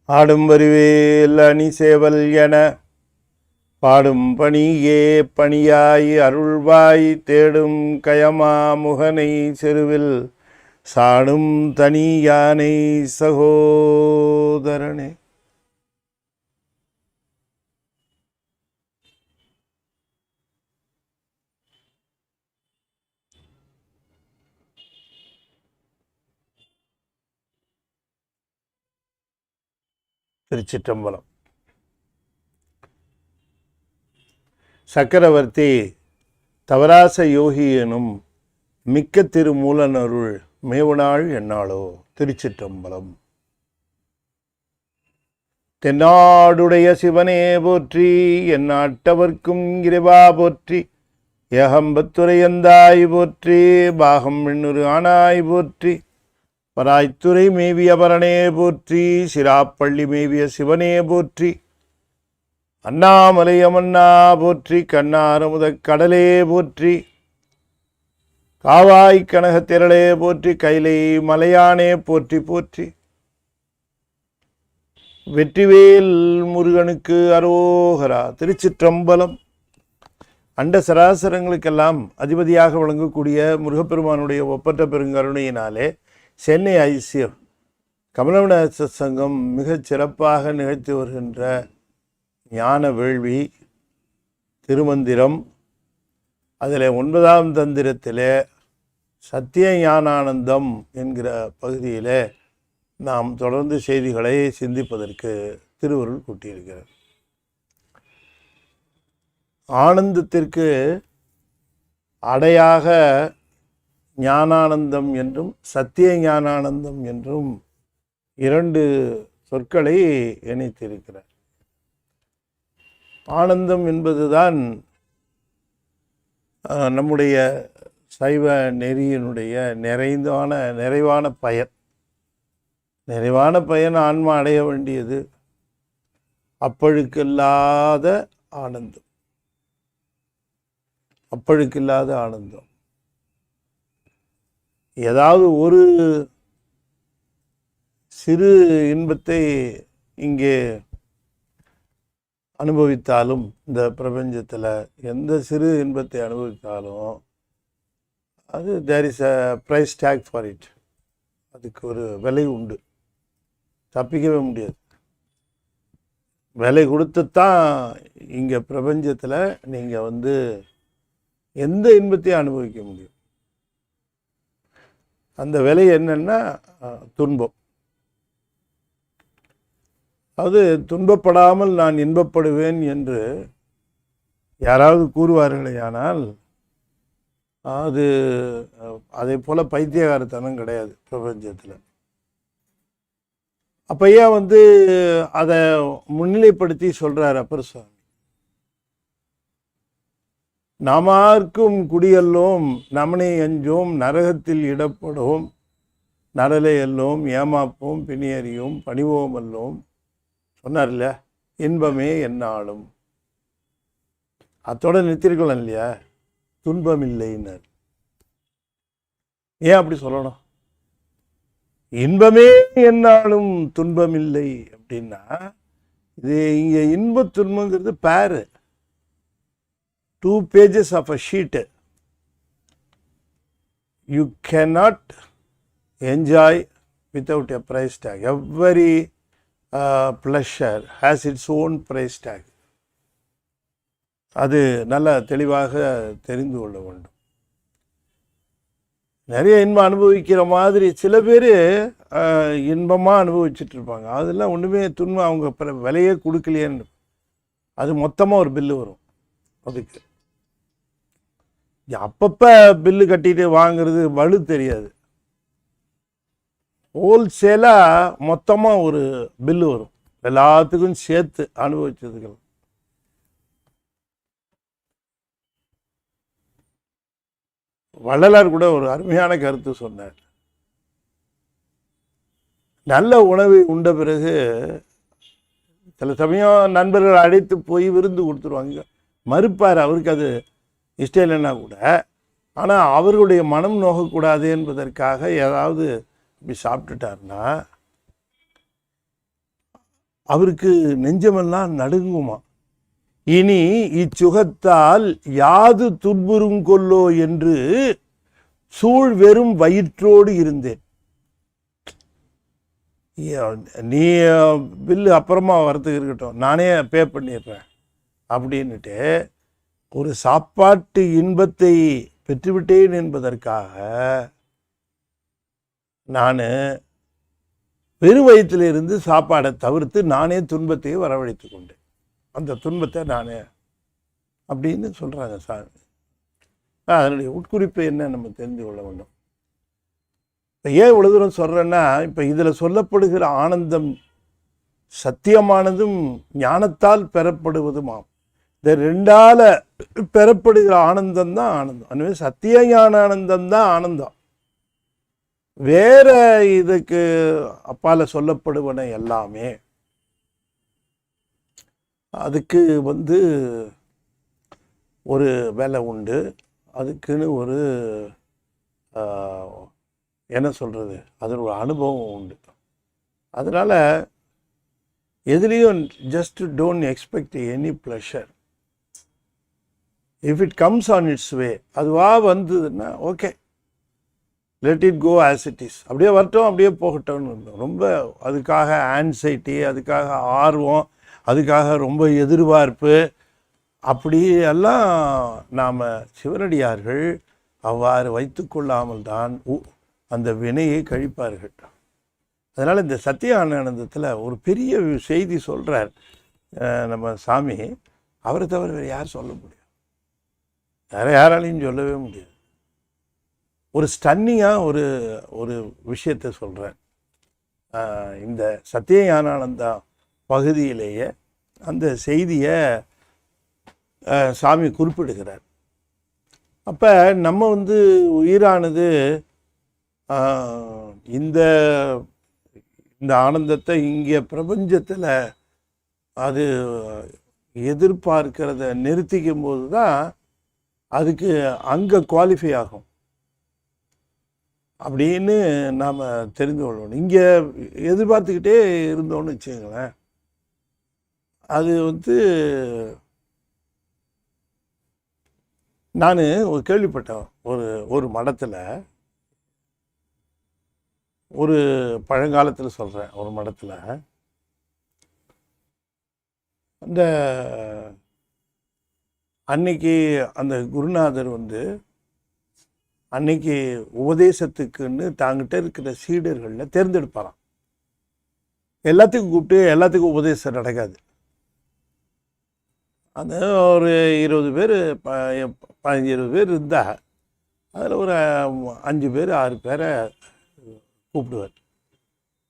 ஆடும் வருவேல் அணி சேவல் என பாடும் பணியே பணியாய் அருள்வாய் தேடும் கயமா முகனை செருவில் சாடும் தனி யானை சகோதரனே. திருச்சிற்றம்பலம். சக்கரவர்த்தி தவராச யோகி எனும் மிக்க திருமூலனருள் மேவுநாள் என்னாளோ. திருச்சிற்றம்பலம். தென்னாடுடைய சிவனே போற்றி, என் நாட்டவர்க்கும் இறைவா போற்றி, ஏகம்பத்துரையந்தாய் போற்றி, பாகம் எண்ணூறு ஆனாய் போற்றி, பராய்த்துறை மேவிய பரனே போற்றி, சிராப்பள்ளி மேவிய சிவனே போற்றி, அண்ணாமலையமன்னா போற்றி, கண்ணாரமுத கடலே போற்றி, காவாய் கனகத்திரளே போற்றி, கைலை மலையானே போற்றி போற்றி, வெற்றிவேல் முருகனுக்கு அரோகரா. திருச்சிற்றம்பலம். அண்ட சராசரங்களுக்கெல்லாம் அதிபதியாக விளங்கக்கூடிய முருகப்பெருமானுடைய ஒப்பற்ற பெருங்கருணையினாலே சென்னை ஐசிஎஃப் கமலவன சங்கம் மிகச் சிறப்பாக நிகழ்த்தி வருகின்ற ஞான வேள்வி திருமந்திரம், அதில் 9ஆம் தந்திரத்திலே சத்திய ஞானானந்தம் என்கிற பகுதியில் நாம் தொடர்ந்து செய்திகளை சிந்திப்பதற்கு திருவருள் கூட்டியிருக்கிறார். ஆனந்தத்திற்கு அடையாக ஞானானந்தம் என்றும் சத்திய ஞானானந்தம் என்றும் 2 சொற்களை இணைத்திருக்கிறார். ஆனந்தம் என்பதுதான் நம்முடைய சைவ நெறியினுடைய நிறைவான பயன். நிறைவான பயன் ஆன்மா அடைய வேண்டியது அப்பழுக்கில்லாத ஆனந்தம். அப்பழுக்கில்லாத ஆனந்தம். ஏதாவது ஒரு சிறு இன்பத்தை இங்கே அனுபவித்தாலும், இந்த பிரபஞ்சத்தில் எந்த சிறு இன்பத்தை அனுபவித்தாலும் அது there is a price tag for it. அதுக்கு ஒரு விலை உண்டு, தப்பிக்கவே முடியாது. விலை கொடுத்துத்தான் இங்கே பிரபஞ்சத்தில் நீங்கள் எந்த இன்பத்தையும் அனுபவிக்க முடியும். அந்த விலை என்னன்னா துன்பம். அது துன்பப்படாமல் நான் இன்பப்படுவேன் என்று யாராவது கூறுவார்களே, ஆனால் அது அதை போல பைத்தியகாரத்தனம் கிடையாது பிரபஞ்சத்தில். அப்போ ஏன் அதை முன்னிலைப்படுத்தி சொல்கிறார் அப்பர் சுவாமி? நாமார்க்கும் குடியல்லோம் நமனை அஞ்சோம் நரகத்தில் இடப்படும் நரலை எல்லோம் ஏமாப்போம் பிணியறியோம் பணிவோம் அல்லோம் சொன்னார் இல்லையா? இன்பமே என்னாலும். அத்தோட நிறுத்திருக்கலாம் இல்லையா? துன்பம் இல்லைன்னார். ஏன் அப்படி சொல்லணும்? இன்பமே என்னாலும் துன்பமில்லை அப்படின்னா இது இங்கே இன்ப துன்பங்கிறது பேரு. 2 pages of a sheet. You cannot enjoy without a price tag. Every pleasure has its own price tag. அது நல்ல தெளிவாக தெரிந்து கொள்ள வேண்டும். நிறைய இன்பம் அனுபவிக்கிற மாதிரி சில பேர் இன்பமாக அனுபவிச்சுட்டு இருப்பாங்க. அதெல்லாம் ஒன்றுமே துன்பம் அவங்க விலையே கொடுக்கலையேன்னு அது மொத்தமாக ஒரு பில்லு வரும். அதுக்கு அப்பப்போ பில்லு கட்டிட்டு வாங்கிறது வலு தெரியாது. ஹோல்சேலாக மொத்தமாக ஒரு பில்லு வரும், எல்லாத்துக்கும் சேர்த்து அனுபவிச்சதுக்கு. வள்ளலார் கூட ஒரு அருமையான கருத்து சொன்னார். நல்ல உணவை உண்ட பிறகு சில சமயம் நண்பர்கள் அழைத்து போய் விருந்து கொடுத்துருவாங்க. மறுப்பார், அவருக்கு அது இஷ்டம் இல்லைன்னா கூட. ஆனால் அவர்களுடைய மனம் நோகக்கூடாது என்பதற்காக ஏதாவது இப்படி சாப்பிட்டுட்டாருன்னா அவருக்கு நெஞ்சமெல்லாம் நடுங்குமா. இனி இச்சுகத்தால் யாது துன்புறும் கொல்லோ என்று சூழ் வெறும் வயிற்றோடு இருந்தேன். நீ பில்லு அப்புறமா வரத்துக்கு இருக்கட்டும், நானே பே பண்ணிடுறேன் அப்படின்னுட்டு ஒரு சாப்பாட்டு இன்பத்தை பெற்றுவிட்டேன் என்பதற்காக நான் வெறும் வயிற்றிலிருந்து சாப்பாடை தவிர்த்து நானே துன்பத்தை வரவழைத்து கொண்டேன். அந்த துன்பத்தை நானே அப்படின்னு சொல்கிறாங்க சார். அதனுடைய உட்குறிப்பு என்ன நம்ம தெரிந்து கொள்ள வேண்டும். இப்போ ஏன் இவ்வளோ தூரம் சொல்கிறேன்னா, இப்போ இதில் சொல்லப்படுகிற ஆனந்தம் சத்தியமானதும் ஞானத்தால் பெறப்படுவதுமாம். இந்த ரெண்டால் பெறப்படுகிற ஆனந்தம் தான் ஆனந்தம். அதுவே சத்திய ஞான ஆனந்தம் தான் ஆனந்தம். வேற இதுக்கு அப்பால சொல்லப்படுவன எல்லாமே அதுக்கு ஒரு வேலை உண்டு, அதுக்குன்னு ஒரு என்ன சொல்கிறது, அதில் ஒரு அனுபவம் உண்டு. அதனால் எதுலேயும் just don't expect any pleasure. If it comes on its way, அதுவாக வந்ததுன்னா okay, let it go as it is. அப்படியே வரட்டும், அப்படியே போகட்டும்னு ரொம்ப அதுக்காக ஆன்சைட்டி, அதுக்காக ஆர்வம், அதுக்காக ரொம்ப எதிர்பார்ப்பு, அப்படி எல்லாம் நாம் சிவனடியார்கள் அவ்வாறு வைத்து கொள்ளாமல் தான் அந்த வினையை கழிப்பார்கள். அதனால் இந்த சத்திய ஆனந்தத்தில் ஒரு பெரிய செய்தி சொல்கிறார் நம்ம சாமி. அவரை தவிர வேறு யார் சொல்ல முடியும்? யாராலையும் சொல்லவே முடியாது. ஒரு ஸ்டன்னிங்காக ஒரு விஷயத்தை சொல்கிறேன். இந்த சத்திய ஞானானந்தா பகுதியிலேயே அந்த செய்தியை சாமி குறிப்பிடுகிறார். அப்போ நம்ம உயிரானது இந்த ஆனந்தத்தை இங்கே பிரபஞ்சத்தில் அது எதிர்பார்க்கிறத நிறுத்திக்கும் போது தான் அதுக்கு அங்கே குவாலிஃபை ஆகும் அப்படின்னு நாம் தெரிந்து கொள்ளணும். இங்கே எதிர்பார்த்துக்கிட்டே இருந்தோன்னு வச்சுங்களேன், அது நான் கேள்விப்பட்டேன். ஒரு மடத்தில், ஒரு பழங்காலத்தில் சொல்கிறேன், ஒரு மடத்தில் அந்த அன்னைக்கு அந்த குருநாதர் அன்னைக்கு உபதேசத்துக்குன்னு தாங்கிட்ட இருக்கிற சீடர்களில் தேர்ந்தெடுப்பாராம். எல்லாத்துக்கும் கூப்பிட்டு எல்லாத்துக்கும் உபதேசம் நடக்காது. அந்த ஒரு 20 பேர் 15-20 பேர் இருந்தால் அதில் ஒரு 5 பேர் 6 பேரை கூப்பிடுவார்.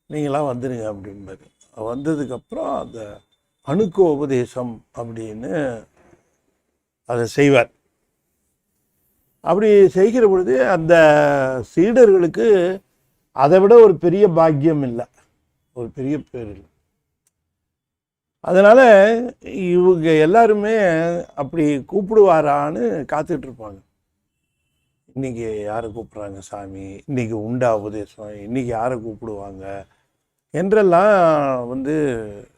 நீங்களாம் வந்துடுங்க அப்படின்பாரு. வந்ததுக்கப்புறம் அந்த அணுக்கு உபதேசம் அப்படின்னு அதை செய்வார். அப்படி செய்கிற பொழுது அந்த சீடர்களுக்கு அதை விட ஒரு பெரிய பாக்கியம் இல்லை, ஒரு பெரிய பேர் இல்லை. அதனால் இவங்க எல்லாருமே அப்படி கூப்பிடுவாரான்னு காத்துட்ருப்பாங்க. இன்றைக்கி யாரை கூப்பிட்றாங்க சாமி, இன்றைக்கி உண்டா உபதேசம், இன்றைக்கி யாரை கூப்பிடுவாங்க என்றெல்லாம்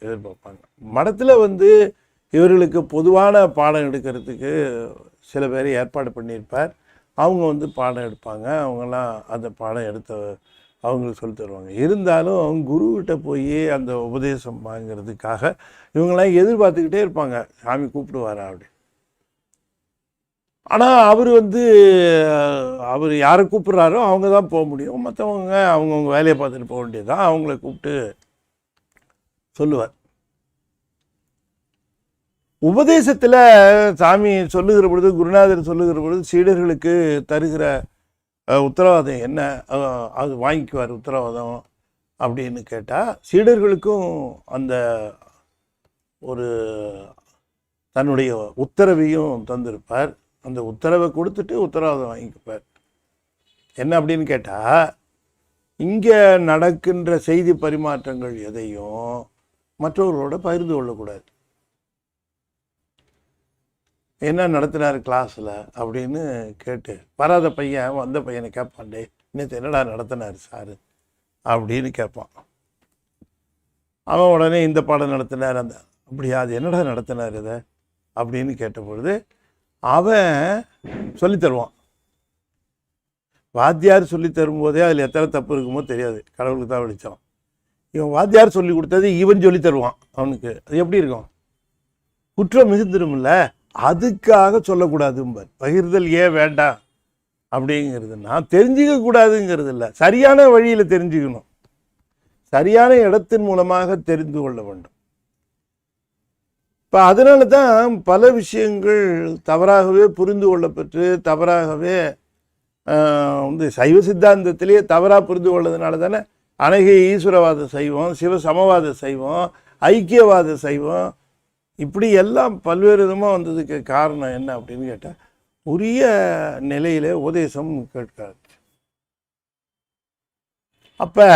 எதிர்பார்ப்பாங்க. மடத்தில் இவர்களுக்கு பொதுவான பாடம் எடுக்கிறதுக்கு சில பேர் ஏற்பாடு பண்ணியிருப்பார். அவங்க பாடம் எடுப்பாங்க. அவங்கெல்லாம் அந்த பாடம் அவங்களுக்கு சொல்லி தருவாங்க. இருந்தாலும் குருக்கிட்ட போய் அந்த உபதேசம் வாங்கிறதுக்காக இவங்களாம் எதிர்பார்த்துக்கிட்டே இருப்பாங்க, சாமி கூப்பிடுவாரா அப்படி. ஆனால் அவர் யாரை கூப்பிட்றாரோ அவங்க தான் போக முடியும். மற்றவங்க அவங்கவுங்க வேலையை பார்த்துட்டு போக வேண்டியதுதான். அவங்கள கூப்பிட்டு சொல்லுவார். உபதேசத்தில் சாமி சொல்லுகிற பொழுது, குருநாதர் சொல்லுகிற பொழுது சீடர்களுக்கு தருகிற உத்தரவாதம் என்ன, அது வாங்கிக்குவார் உத்தரவாதம் அப்படின்னு கேட்டால், சீடர்களுக்கும் அந்த ஒரு தன்னுடைய உத்தரவையும் தந்திருப்பார். அந்த உத்தரவை கொடுத்துட்டு உத்தரவாதம் வாங்கிக்குப்பார். என்ன அப்படின்னு கேட்டால், இங்கே நடக்கின்ற செய்தி பரிமாற்றங்கள் எதையும் மற்றவர்களோட பகிர்ந்து கொள்ளக்கூடாது. என்ன நடத்தினார் கிளாஸில் அப்படின்னு கேட்டு வராத பையன் வந்த பையனை கேட்பான்டே, நேற்று என்னடா நடத்தினார் சார் அப்படின்னு கேட்பான். அவன் உடனே இந்த பாடம் நடத்தினார், அந்த அப்படியா அது என்னடா நடத்தினார் இதை அப்படின்னு கேட்டபொழுது அவன் சொல்லித்தருவான். வாத்தியார் சொல்லி தரும்போதே அதில் எத்தனை தப்பு இருக்குமோ தெரியாது, கடவுளுக்கு தான் வெளிச்சம். இவன் வாத்தியார் சொல்லி கொடுத்தது இவன் சொல்லி தருவான் அவனுக்கு. அது எப்படி இருக்கும்? குற்றம் மிகுந்துடும்ல, அதுக்காக சொல்லக்கூடாதும்பார். பகிர்தல் ஏன் வேண்டாம் அப்படிங்கிறதுனா தெரிஞ்சிக்க கூடாதுங்கிறது இல்லை, சரியான வழியில் தெரிஞ்சுக்கணும், சரியான இடத்தின் மூலமாக தெரிந்து கொள்ள வேண்டும். இப்போ அதனால தான் பல விஷயங்கள் தவறாகவே புரிந்து கொள்ளப்பட்டு தவறாகவே சைவ சித்தாந்தத்திலேயே தவறாக புரிந்து கொள்ளதுனால தானே அநேக ஈஸ்வரவாத சைவம், சிவ சமவாத சைவம், ஐக்கியவாத சைவம், இப்படி எல்லாம் பல்வேறு விதமாக வந்ததுக்கு காரணம் என்ன அப்படின்னு கேட்டால் உரிய நிலையில் உபதேசம் கேட்காது. அப்போ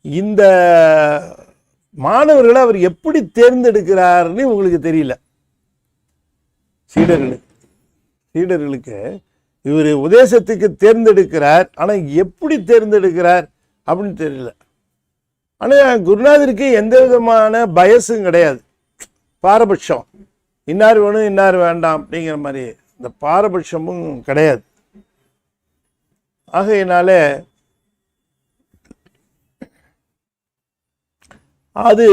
இந்த மாணவர்களை அவர் எப்படி தேர்ந்தெடுக்கிறார்னு உங்களுக்கு தெரியல. சீடர்களுக்கு இவர் உபதேசத்துக்கு தேர்ந்தெடுக்கிறார், ஆனால் எப்படி தேர்ந்தெடுக்கிறார் அப்படின்னு தெரியல. ஆனால் குருநாதருக்கு எந்த விதமான பயசும் கிடையாது, பாரபட்சம் இன்னார் வேணும் இன்னார் வேண்டாம் அப்படிங்கிற மாதிரி இந்த பாரபட்சமும் கிடையாது. ஆகையினால அது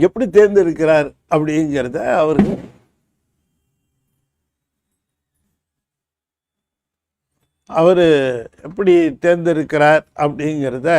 எப்படி தேர்ந்தெடுக்கிறார் அப்படிங்கிறத அவர் எப்படி தேர்ந்தெடுக்கிறார் அப்படிங்கிறத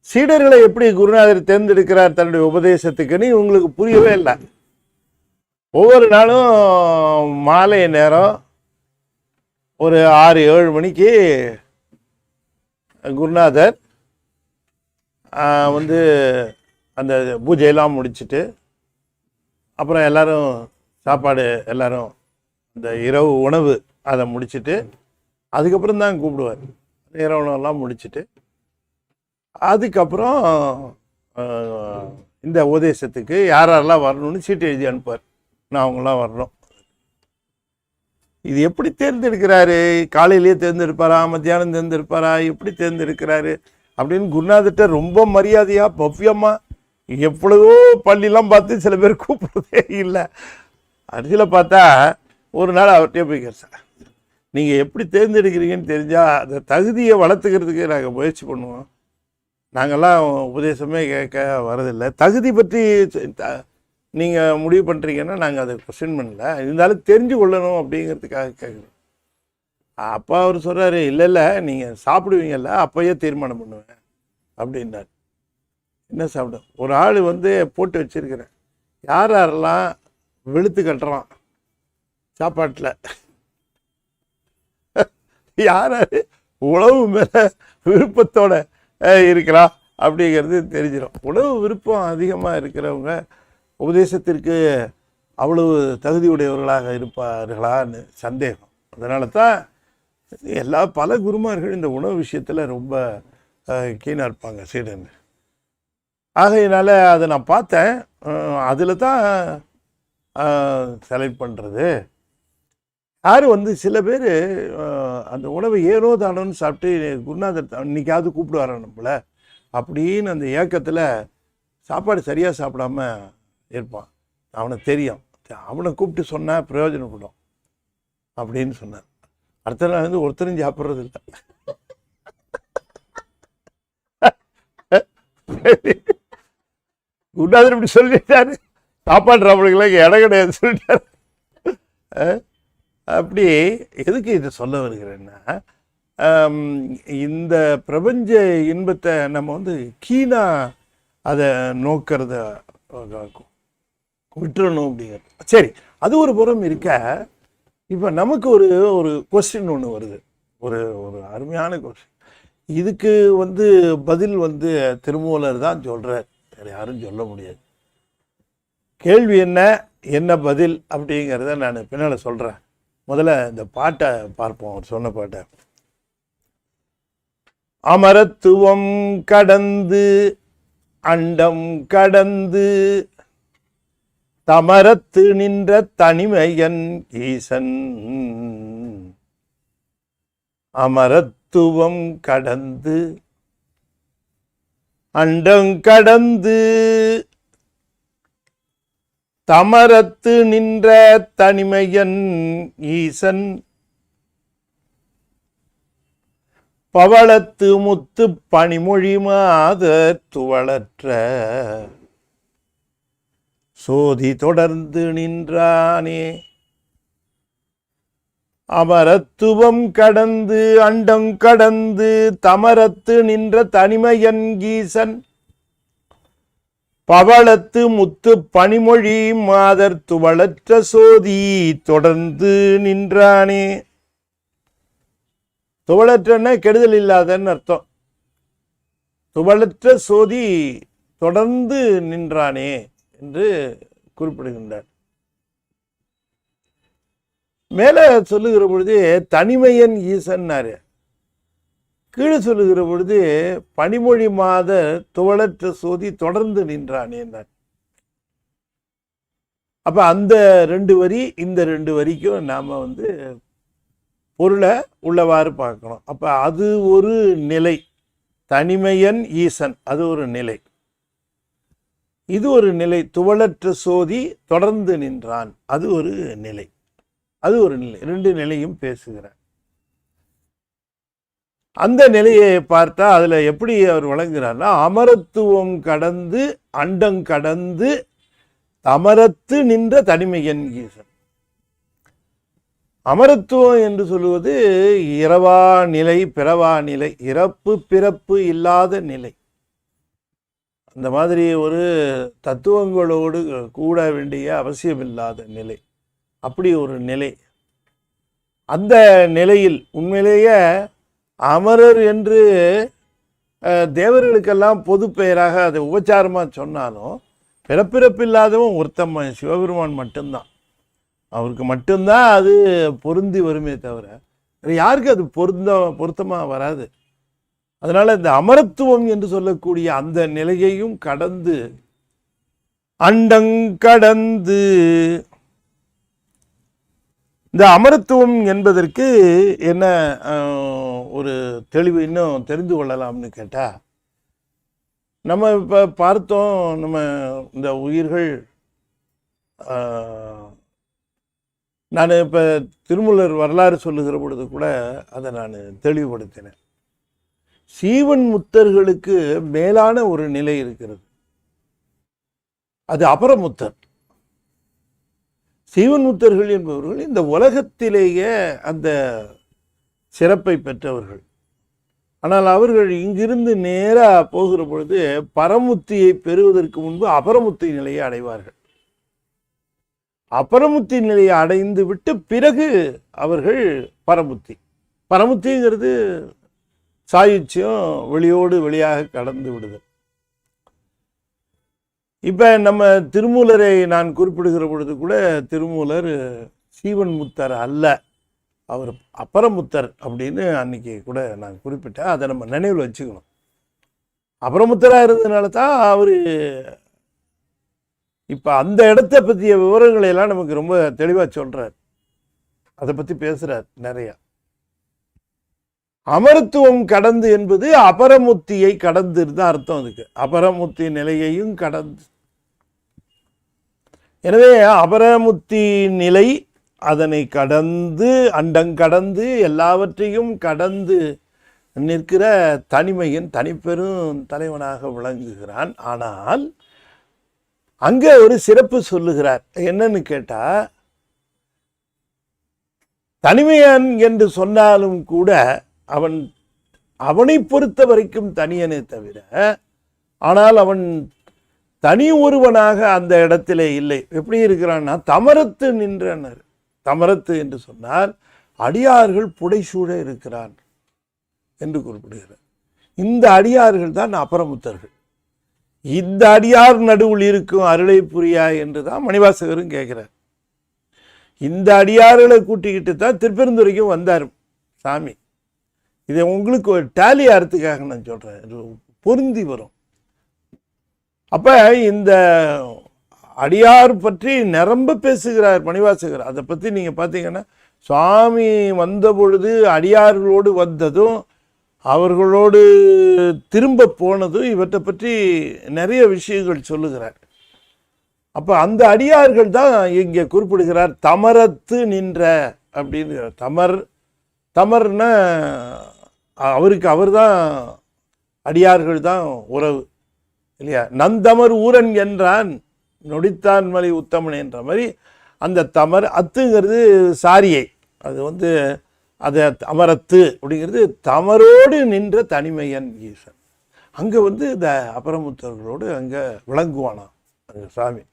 சீடர்களை எப்படி குருநாதர் தேர்ந்தெடுக்கிறார் தன்னுடைய உபதேசத்துக்குன்னு இவங்களுக்கு புரியவே இல்லை. ஒவ்வொரு நாளும் மாலை நேரம் ஒரு 6-7 மணிக்கு குருநாதர் வந்து அந்த பூஜையெல்லாம் முடிச்சுட்டு அப்புறம் எல்லாரும் சாப்பாடு எல்லாரும் இந்த இரவு உணவு அதை முடிச்சுட்டு அதுக்கப்புறம் தான் கூப்பிடுவார். இரவு உணவெல்லாம் முடிச்சுட்டு அதுக்கப்புறம் இந்த உபதேசத்துக்கு யாரெல்லாம் வரணும்னு சீட்டு எழுதி அனுப்புவார். நான் அவங்களாம் வரணும். இது எப்படி தேர்ந்தெடுக்கிறாரு? காலையிலேயே தேர்ந்தெடுப்பாரா, மத்தியானம் தேர்ந்தெடுப்பாரா, எப்படி தேர்ந்தெடுக்கிறாரு அப்படின்னு குருநாதர்கிட்ட ரொம்ப மரியாதையா பவ்யமா எவ்வளவோ பள்ளிலாம் பார்த்து சில பேர் கூப்பிடுறதே இல்லை. அடிச்சில் பார்த்தா ஒரு நாள் அவர்கிட்டே போய் கேட்க, நீங்கள் எப்படி தேர்ந்தெடுக்கிறீங்கன்னு தெரிஞ்சால் அந்த தகுதியை வளர்த்துக்கிறதுக்கு நாங்கள் முயற்சி பண்ணுவோம். நாங்கள்லாம் உபதேசமே கேட்க வரதில்லை. தகுதி பற்றி நீங்கள் முடிவு பண்ணுறீங்கன்னா நாங்கள் அதை கொஸ்டின் பண்ணல, இருந்தாலும் தெரிஞ்சு கொள்ளணும் அப்படிங்கிறதுக்காக கேட்குறோம். அப்போ அவர் சொல்கிறாரு, இல்லை நீங்கள் சாப்பிடுவீங்கல்ல அப்போயே தீர்மானம் பண்ணுவேன் அப்படின்னார். என்ன சாப்பிட ஒரு ஆள் வந்து போட்டு வச்சிருக்கிறேன், யாரெல்லாம் வெளுத்து கட்டுறான் சாப்பாட்டில், யார் உணவு மேலே விருப்பத்தோட இருக்கிறா அப்படிங்கிறது தெரிஞ்சிடும். உணவு விருப்பம் அதிகமாக இருக்கிறவங்க உபதேசத்திற்கு அவ்வளவு தகுதியுடையவர்களாக இருப்பார்களான்னு சந்தேகம். அதனால தான் பல குருமார்கள் இந்த உணவு விஷயத்தில் ரொம்ப கீனாக இருப்பாங்க சீடன்னு. ஆகையினால அதை நான் பார்த்தேன். அதில் தான் செலக்ட் பண்ணுறது. யார் வந்து சில பேர் அந்த உணவை ஏனோ தானோன்னு சாப்பிட்டு குருநாதர் இன்னைக்காவது கூப்பிடுவாரா நம்மளை அப்படின்னு அந்த ஏக்கத்தில் சாப்பாடு சரியாக சாப்பிடாம இருப்பான். அவனுக்கு தெரியும், அவனை கூப்பிட்டு சொன்னால் பிரயோஜனப்படும் அப்படின்னு சொன்னார். அடுத்த நாள் வந்து ஒருத்தரும் சாப்பிட்றது இல்லை. குருநாதர் இப்படி சொல்லிட்டாரு, சாப்பாடு நம்மளுக்கெல்லாம் இடம் கிடையாது சொல்லிட்டாரு. அப்படி எதுக்கு இதை சொல்ல வருகிறேன்னா, இந்த பிரபஞ்ச இன்பத்தை நம்ம வந்து கீழா அதை நோக்கிறத விட்டுறணும் அப்படிங்கிறது. சரி, அது ஒரு புறம் இருக்க, இப்போ நமக்கு ஒரு ஒரு கொஸ்டின் ஒன்று வருது, ஒரு ஒரு அருமையான கொஸ்டின். இதுக்கு வந்து பதில் வந்து திருமூலர் தான் சொல்கிறார், வேறு யாரும் சொல்ல முடியாது. கேள்வி என்ன, என்ன பதில் அப்படிங்கிறத நான் பின்னால் சொல்கிறேன். முதல்ல இந்த பாட்டை பார்ப்போம். அவர் சொன்ன பாட்டை. அமரத்துவம் கடந்து அண்டம் கடந்து தமரத்து நின்ற தனிமையன் ஈசன். அமரத்துவம் கடந்து அண்டம் கடந்து தமரத்து நின்ற தனிமையன் ஈசன். பவளத்து முத்து பனிமொழி மாதர் துவளற்ற சோதி தொடர்ந்து நின்றானே. அமரத்துவம் கடந்து அண்டம் கடந்து தமரத்து நின்ற தனிமையன் ஈசன். பவளத்து முத்து பனிமொழி மாதர் துவளற்ற சோதி தொடர்ந்து நின்றானே. துவளற்றன்னா கெடுதல் இல்லாதன்னு அர்த்தம். துவளற்ற சோதி தொடர்ந்து நின்றானே என்று குறிப்பிடுகின்றார். மேல சொல்லுகிற பொழுது தனிமையன் ஈசன்னாரு, கீழே சொல்லுகிற பொழுது பனிமொழி மாத துவளற்ற சோதி தொடர்ந்து நின்றானே. அப்ப அந்த 2 வரி இந்த 2 வரிக்கும் நாம வந்து பொருளை உள்ளவாறு பார்க்கணும். அப்ப அது ஒரு நிலை, தனிமையன் ஈசன் அது ஒரு நிலை. இது ஒரு நிலை, துவளற்ற சோதி தொடர்ந்து நின்றான் அது ஒரு நிலை. அது ஒரு நிலை, 2 நிலையும் பேசுகிறார். அந்த நிலையை பார்த்தா அதுல எப்படி அவர் வழங்குகிறார்னா, அமரத்துவம் கடந்து அண்டம் கடந்து தமரத்து நின்ற தனிமையன் ஈசன். அமரத்துவம் என்று சொல்லுவது இரவா நிலை, பிறவா நிலை, இறப்பு பிறப்பு இல்லாத நிலை. அந்த மாதிரி ஒரு தத்துவங்களோடு கூட வேண்டிய அவசியமில்லாத நிலை, அப்படி ஒரு நிலை. அந்த நிலையில் உண்மையிலேயே அமரர் என்று தேவர்களுக்கெல்லாம் பொது பெயராக அதை உபச்சாரமாக சொன்னாலும் பிறப்பிறப்பில்லாதவன் ஒருத்தன் சிவபெருமான் மட்டும்தான். அவருக்கு மட்டும்தான் அது பொருந்தி வருமே தவிர யாருக்கு அது பொருத்தமாக வராது. அதனால இந்த அமரத்துவம் என்று சொல்லக்கூடிய அந்த நிலையையும் கடந்து அண்டங்கடந்து இந்த அமரத்துவம் என்பதற்கு என்ன ஒரு தெளிவு இன்னும் தெரிந்து கொள்ளலாம்னு கேட்டால், நம்ம இப்போ பார்த்தோம், நம்ம இந்த உயிர்கள் நான் இப்போ திருமூலர் வரலாறு சொல்லுகிற பொழுது கூட அதை நான் தெளிவுபடுத்தினேன். சீவன் முத்தர்களுக்கு மேலான ஒரு நிலை இருக்கிறது, அது அபரமுத்தர். சீவன் முத்தர்கள் என்பவர்கள் இந்த உலகத்திலேயே அந்த சிறப்பை பெற்றவர்கள். ஆனால் அவர்கள் இங்கிருந்து நேராக போகிற பொழுது பரமுத்தியை பெறுவதற்கு முன்பு அபரமுத்தி நிலையை அடைவார்கள். அபரமுத்தி நிலையை அடைந்து விட்டு பிறகு அவர்கள் பரமுத்திங்கிறது சாயுச்சியம், வெளியோடு வெளியாக கடந்து விடுதல். இப்போ நம்ம திருமூலரை நான் குறிப்பிடுகிற பொழுது கூட திருமூலர் சீவன் முத்தர் அல்ல, அவர் அபரமுத்தர் அப்படின்னு அன்னைக்கு கூட நான் குறிப்பிட்டேன். அதை நம்ம நினைவில் வச்சுக்கணும். அபரமுத்தராக இருந்ததுனால தான் அவர் இப்போ அந்த இடத்தை பற்றிய விவரங்களை எல்லாம் நமக்கு ரொம்ப தெளிவாக சொல்கிறார், அதை பற்றி பேசுகிறார் நிறையா. அமரத்துவம் கடந்து என்பது அபரமுத்தியை கடந்து தான் அர்த்தம். அதுக்கு அபரமுத்தி நிலையையும் கடந்து. எனவே அபரமுத்தி நிலை, அதனை கடந்து அண்டங்கடந்து எல்லாவற்றையும் கடந்து நிற்கிற தனிமையின் தனிப்பெரும் தலைவனாக விளங்குகிறான். ஆனால் அங்கே ஒரு சிறப்பு சொல்லுகிறார். என்னன்னு கேட்டா, தனிமையன் என்று சொன்னாலும் கூட அவனை பொறுத்த வரைக்கும் தனியனே தவிர, ஆனால் அவன் தனி ஒருவனாக அந்த இடத்திலே இல்லை. எப்படி இருக்கிறான்னா தமரத்து நின்றனர். தமரத்து என்று சொன்னால் அடியார்கள் புடைசூழ இருக்கிறான் என்று குறிப்பிடுகிறார். இந்த அடியார்கள் தான் அபரமுத்தர்கள். இந்த அடியார் நடுவில் இருக்கும் அருளை புரியா என்று தான் மணிவாசகரும் கேட்கிறார். இந்த அடியார்களை கூட்டிக்கிட்டு தான் திருப்பெருந்துறைக்கும் வந்தார் சாமி. இதை உங்களுக்கு ஒரு டேலி ஆகிறதுக்காக நான் சொல்கிறேன், பொருந்தி வரும். அப்போ இந்த அடியார் பற்றி நிரம்ப பேசுகிறார் மணிவாசகர். அதை பற்றி நீங்கள் பார்த்தீங்கன்னா, சுவாமி வந்த பொழுது அடியார்களோடு வந்ததும் அவர்களோடு திரும்ப போனதும் இவற்றை பற்றி நிறைய விஷயங்கள் சொல்லுகிறார். அப்போ அந்த அடியார்கள் தான் இங்கே குறிப்பிடுகிறார். தமரத்து நின்ற அப்படின்னு. தமர்னா அவருக்கு அவர் தான், அடியார்கள் தான் உறவு இல்லையா. நந்தமர் ஊரன் என்றான் நொடித்தான் மலை உத்தமன் என்ற மாதிரி அந்த தமர் அத்துங்கிறது சாரியை, அது அது அமரத்து அப்படிங்கிறது தமரோடு நின்ற தனிமையன் ஈசன். அங்கே இந்த அபரமுத்தர்களோடு அங்கே விளங்குவானாம் அந்த சாமி.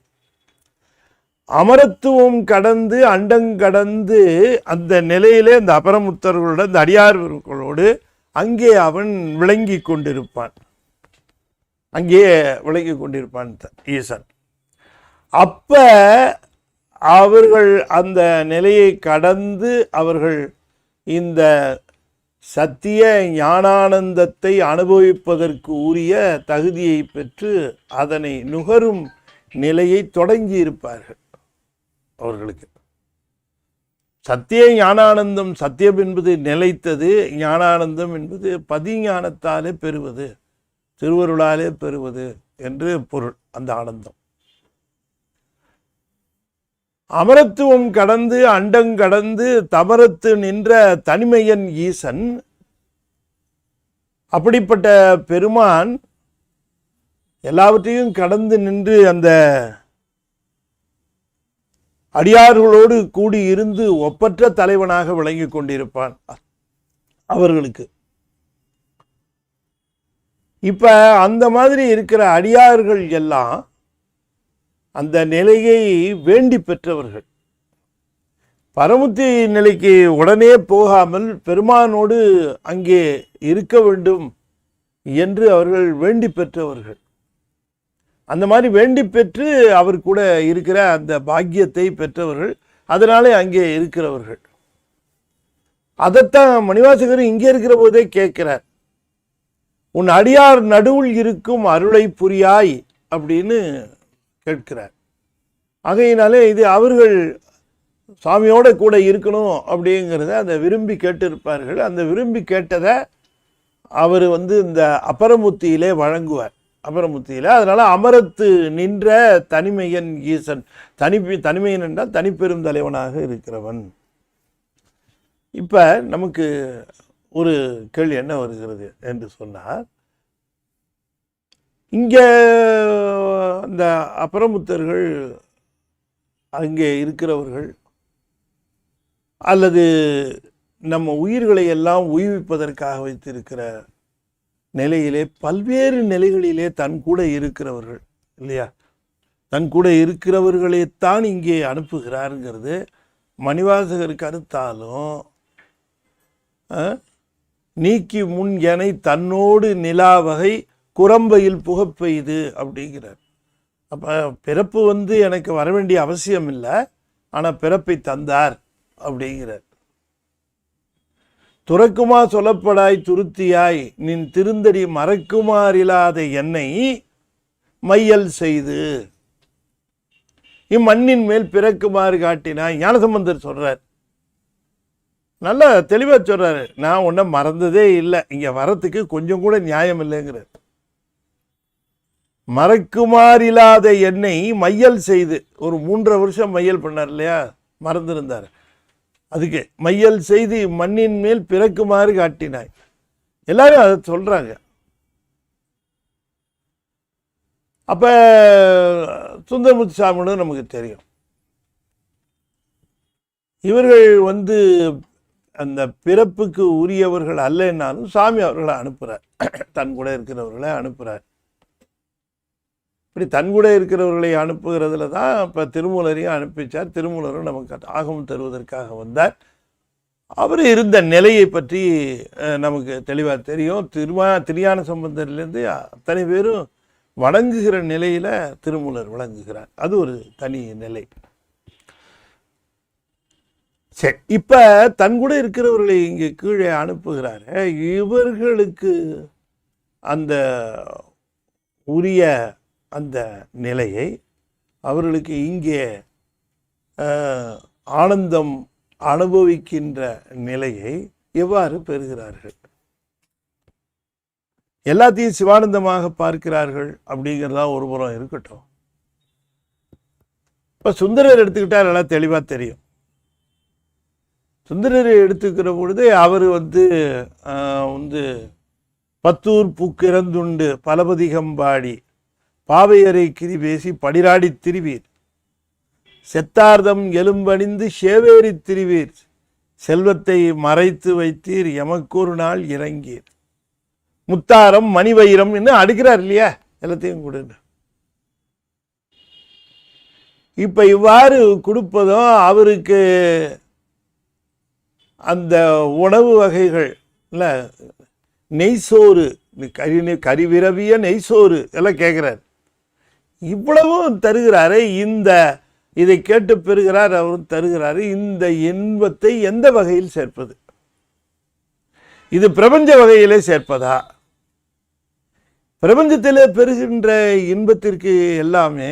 அமரத்துவம் கடந்து அண்டங்கடந்து அந்த நிலையிலே அந்த அபரமுத்தர்களோட அந்த அடியார்களோடு அங்கே அவன் விளங்கி கொண்டிருப்பான். அங்கேயே விளங்கி கொண்டிருப்பான் ஈசன். அப்ப அவர்கள் அந்த நிலையை கடந்து அவர்கள் இந்த சத்திய ஞானானந்தத்தை அனுபவிப்பதற்கு உரிய தகுதியை பெற்று அதனை நுகரும் நிலையை தொடங்கி இருப்பார்கள். அவர்களுக்கு சத்திய ஞானானந்தம், சத்தியம் என்பது நிலைத்தது, ஞானானந்தம் என்பது பதிஞானத்தாலே பெறுவது, திருவருளாலே பெறுவது என்று பொருள். அந்த ஆனந்தம் அமரத்துவம் கடந்து அண்டங்கடந்து தமரத்து நின்ற தனிமையன் ஈசன். அப்படிப்பட்ட பெருமான் எல்லாவற்றையும் கடந்து நின்று அந்த அடியார்களோடு கூடி இருந்து ஒப்பற்ற தலைவனாக விளங்கி கொண்டிருப்பான் அவர்களுக்கு. இப்போ அந்த மாதிரி இருக்கிற அடியார்கள் எல்லாம் அந்த நிலையை வேண்டி பெற்றவர்கள். பரமுத்தி நிலைக்கு உடனே போகாமல் பெருமானோடு அங்கே இருக்க வேண்டும் என்று அவர்கள் வேண்டி பெற்றவர்கள். அந்த மாதிரி வேண்டி பெற்று அவர் கூட இருக்கிற அந்த பாக்கியத்தை பெற்றவர்கள், அதனாலே அங்கே இருக்கிறவர்கள். அதைத்தான் மணிவாசகர் இங்கே இருக்கிற போதே கேட்கிறார். உன் அடியார் நடுவுள் இருக்கும் அருளை புரியாய் அப்படின்னு கேட்கிறார். ஆகையினாலே இது அவர்கள் சுவாமியோட கூட இருக்கணும் அப்படிங்கிறத அந்த விரும்பி கேட்டிருப்பார்கள். அந்த விரும்பி கேட்டதை அவர் இந்த அபரமுத்தியிலே வழங்குவார். அபரமுத்தியில் அதனால் அமரத்து நின்ற தனிமையன் ஈசன். தனிமையன் என்றால் தனிப்பெரும் தலைவனாக இருக்கிறவன். இப்போ நமக்கு ஒரு கேள்வி என்ன வருகிறது என்று சொன்னார், இங்கே இந்த அபரமுத்தர்கள் அங்கே இருக்கிறவர்கள் அல்லது நம்ம உயிர்களை எல்லாம் உய்விப்பதற்காக வைத்திருக்கிற நிலையிலே பல்வேறு நிலைகளிலே தன் கூட இருக்கிறவர்கள் இல்லையா, தன் கூட இருக்கிறவர்களைத்தான் இங்கே அனுப்புகிறாருங்கிறது மணிவாசகர் கருத்தாலும் நீக்கி முன் எனை தன்னோடு நிலாவகை குரம்பையில் புகப்பெய்து அப்படிங்கிறார். அப்போ பிறப்பு எனக்கு வர வேண்டிய அவசியம் இல்லை, ஆனால் பிறப்பை தந்தார் அப்படிங்கிறார். துறக்குமா சொல்லப்படாய் துருத்தியாய் நின் திருந்தடி மறக்குமாறில்லாத என்னை மையல் செய்து இம்மண்ணின் மேல் பிறக்குமாறு காட்டினாய். ஞானசம்பந்தர் சொல்றார், நல்லா தெளிவா சொல்றாரு. நான் உன்னை மறந்ததே இல்லை, இங்க வரத்துக்கு கொஞ்சம் கூட நியாயம் இல்லைங்கிறார். மறக்குமாறில்லாத என்னை மையல் செய்து, ஒரு 3.5 வருஷம் மையல் பண்ணார் இல்லையா, மறந்திருந்தார். அதுக்கு மையல் செய்து மண்ணின் மேல் பிறக்குமாறு காட்டினாய். எல்லாரும் அதை சொல்றாங்க. அப்ப சுந்தரமூர்த்தி சாமின்னு நமக்கு தெரியும். இவர்கள் அந்த பிறப்புக்கு உரியவர்கள் அல்லனாலும் சாமி அவர்களை அனுப்புறார், தன் கூட இருக்கிறவர்களை அனுப்புறார். இப்படி தன் கூட இருக்கிறவர்களை அனுப்புகிறதுல தான் இப்போ திருமூலரையும் அனுப்பிச்சார். திருமூலரும் நமக்கு ஆகமம் தருவதற்காக வந்தார். அவர் இருந்த நிலையை பற்றி நமக்கு தெளிவாக தெரியும். திருஞான சம்பந்தர்லேருந்து அத்தனை பேரும் வணங்குகிற நிலையில திருமூலர் விளங்குகிறார். அது ஒரு தனி நிலை. சரி, இப்ப தன் கூட இருக்கிறவர்களை இங்கே கீழே அனுப்புகிறாரு. இவர்களுக்கு அந்த உரிய அந்த நிலையை, அவர்களுக்கு இங்கே ஆனந்தம் அனுபவிக்கின்ற நிலையை எவ்வாறு பெறுகிறார்கள்? எல்லாத்தையும் சிவானந்தமாக பார்க்கிறார்கள் அப்படிங்கிறதா ஒரு புறம் இருக்கட்டும். இப்போ சுந்தரர் எடுத்துக்கிட்டால் நல்லா தெளிவாக தெரியும். சுந்தரரை எடுத்துக்கிற பொழுது அவர் பத்தூர் பூக்கிறந்துண்டு பலபதிகம்பாடி பாவையரை கிரி பேசி படிராடி திரிவீர், செத்தார்தம் எலும்பணிந்து சேவேரி திரிவீர், செல்வத்தை மறைத்து வைத்தீர் எமக்கொரு நாள் இறங்கீர், முத்தாரம் மணிவயிரம் என்று அடுக்கிறார் இல்லையா, எல்லாத்தையும் கொடுங்க. இப்ப இவ்வாறு கொடுப்பதும் அவருக்கு அந்த உணவு வகைகள் இல்லை, நெய்சோறு, கறிவிரவிய நெய்சோறு எல்லாம் கேட்குறார். இவ்வளவும் தருகிறாரு. இதை கேட்டு பெறுகிறார், அவரும் தருகிறாரு. இந்த இன்பத்தை எந்த வகையில் சேர்ப்பது? இது பிரபஞ்ச வகையிலே சேர்ப்பதா? பிரபஞ்சத்திலே பெறுகின்ற இன்பத்திற்கு எல்லாமே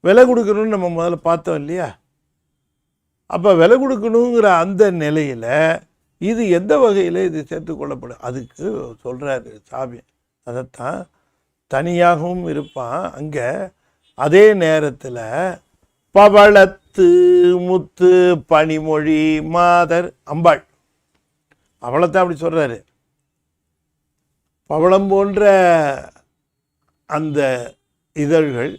விலை கொடுக்கணும்னு நம்ம முதல்ல பார்த்தோம் இல்லையா? அப்போ விலை கொடுக்கணுங்கிற அந்த நிலையில் இது எந்த வகையில் இது சேர்த்து கொள்ளப்படும்? அதுக்கு சொல்கிறாரு சாமி. அதைத்தான் தனியாகவும் இருப்பான் அங்கே, அதே நேரத்தில் பவளத்து முத்து பனிமொழி மாதர் அம்பாள், அவளைத்தான் அப்படி சொல்கிறாரு. பவளம் போன்ற அந்த இதழ்கள்,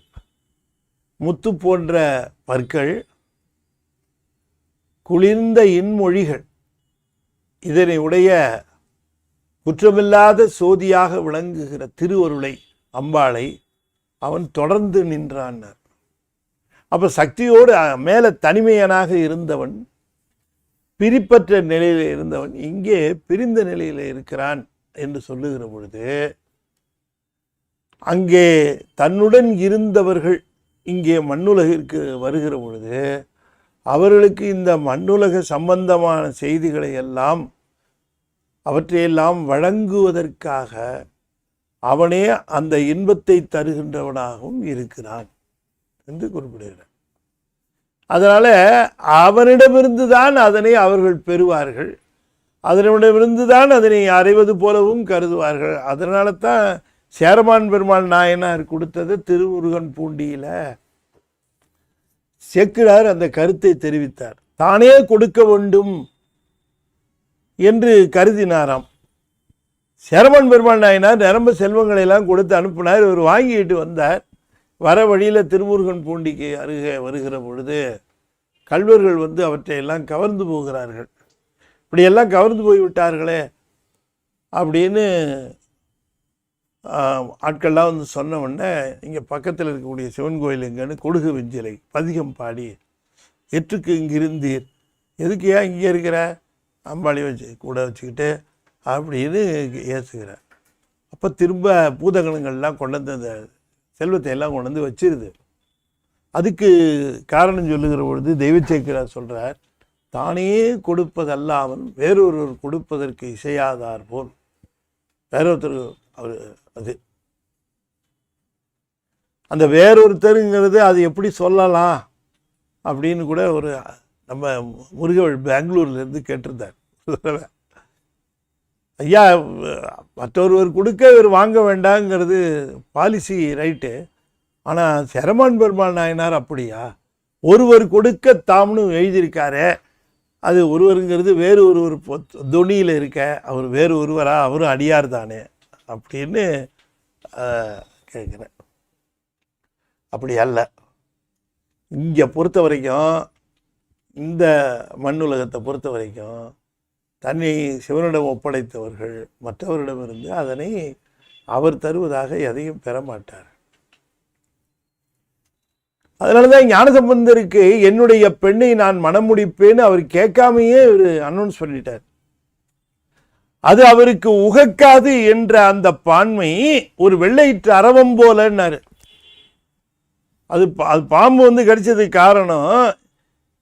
முத்து போன்ற பற்கள், குளிர்ந்த இன்மொழிகள், இதனை உடைய குற்றமில்லாத சோதியாக விளங்குகிற திருவருளை அம்பாளை அவன் தொடர்ந்து நின்றான். அப்ப சக்தியோடு மேல தனிமையனாக இருந்தவன், பிரிப்பற்ற நிலையில இருந்தவன் இங்கே பிரிந்த நிலையில இருக்கிறான் என்று சொல்லுகிற பொழுது, அங்கே தன்னுடன் இருந்தவர்கள் இங்கே மண்ணுலகிற்கு வருகிற பொழுது அவர்களுக்கு இந்த மண்ணுலக சம்பந்தமான செய்திகளை எல்லாம் அவற்றையெல்லாம் வழங்குவதற்காக அவனே அந்த இன்பத்தை தருகின்றவனாகவும் இருக்கிறான் என்று குறிப்பிடுகிறார். அதனால அவனிடமிருந்து தான் அதனை அவர்கள் பெறுவார்கள், அதனிடமிருந்து தான் அதனை அறைவது போலவும் கருதுவார்கள். அதனால தான் சேரமான் பெருமாள் நாயனார் கொடுத்தது திருமுருகன் பூண்டியில சேக்கிழார் அந்த கருத்தை தெரிவித்தார். தானே கொடுக்க வேண்டும் என்று கருதினாராம். சேரமான் பெருமாள் நாயனார் நிரம்ப செல்வங்களை எல்லாம் கொடுத்து அனுப்பினார். இவர் வாங்கிட்டு வந்தார். வர வழியில் திருமுருகன் பூண்டிக்கு அருகே வருகிற பொழுது கல்வர்கள் வந்து அவற்றை எல்லாம் கவர்ந்து போகிறார்கள். இப்படியெல்லாம் கவர்ந்து போய்விட்டார்களே அப்படின்னு ஆட்கள்லாம் வந்து சொன்ன உடனே இங்கே பக்கத்தில் இருக்கக்கூடிய சிவன் கோயில் எங்கன்னு கொடுகு வெஞ்சிலை பதிகம் பாடி, எற்றுக்கு இங்கிருந்தீர், எதுக்கு ஏன் இங்கே இருக்கிற, அம்பாளி வச்சு கூட வச்சுக்கிட்டு அப்படின்னு ஏசுகிறார். அப்போ திரும்ப பூதகணங்கள்லாம் கொண்டு வந்து அந்த செல்வத்தை எல்லாம் கொண்டு வந்து வச்சிருது. அதுக்கு காரணம் சொல்லுகிற பொழுது தெய்வச்சேக்கிரார் சொல்கிறார், தானே கொடுப்பதல்லாமல் வேறொருவர் கொடுப்பதற்கு இசையாதார் போல். வேறொருத்தர் அவர் அது அந்த வேறொருத்தருங்கிறது அது எப்படி சொல்லலாம் அப்படின்னு கூட ஒரு நம்ம முருகவள் பெங்களூர்லேருந்து கேட்டிருந்தார். ஐயா, மற்றொருவர் கொடுக்க இவர் வாங்க வேண்டாங்கிறது பாலிசி ரைட்டு, ஆனால் சேரமான் பெருமாள் நாயனார் அப்படியா, ஒருவர் கொடுக்க தாம்னு எழுதியிருக்காரு, அது ஒருவருங்கிறது வேறு ஒருவர் துணியில் இருக்க, அவர் வேறு ஒருவரா, அவரும் அடியார் தானே அப்படின்னு கேட்குறேன். அப்படி அல்ல. இங்கே பொறுத்த வரைக்கும், இந்த மண்ணுலகத்தை பொறுத்த வரைக்கும் தன்னை சிவனிடம் ஒப்படைத்தவர்கள் மற்றவரிடமிருந்து அதனை அவர் தருவதாக எதையும் பெற மாட்டார். அதனால தான் ஞானசம்பந்தருக்கு என்னுடைய பெண்ணை நான் மனம் முடிப்பேன்னு அவர் கேட்காமையே அவர் அனௌன்ஸ் பண்ணிட்டார். அது அவருக்கு உகக்காது என்ற அந்த பான்மை ஒரு வெள்ளையிற்று அரவம் போலன்னாரு. அது பாம்பு வந்து கடிச்சதுக்கு காரணம்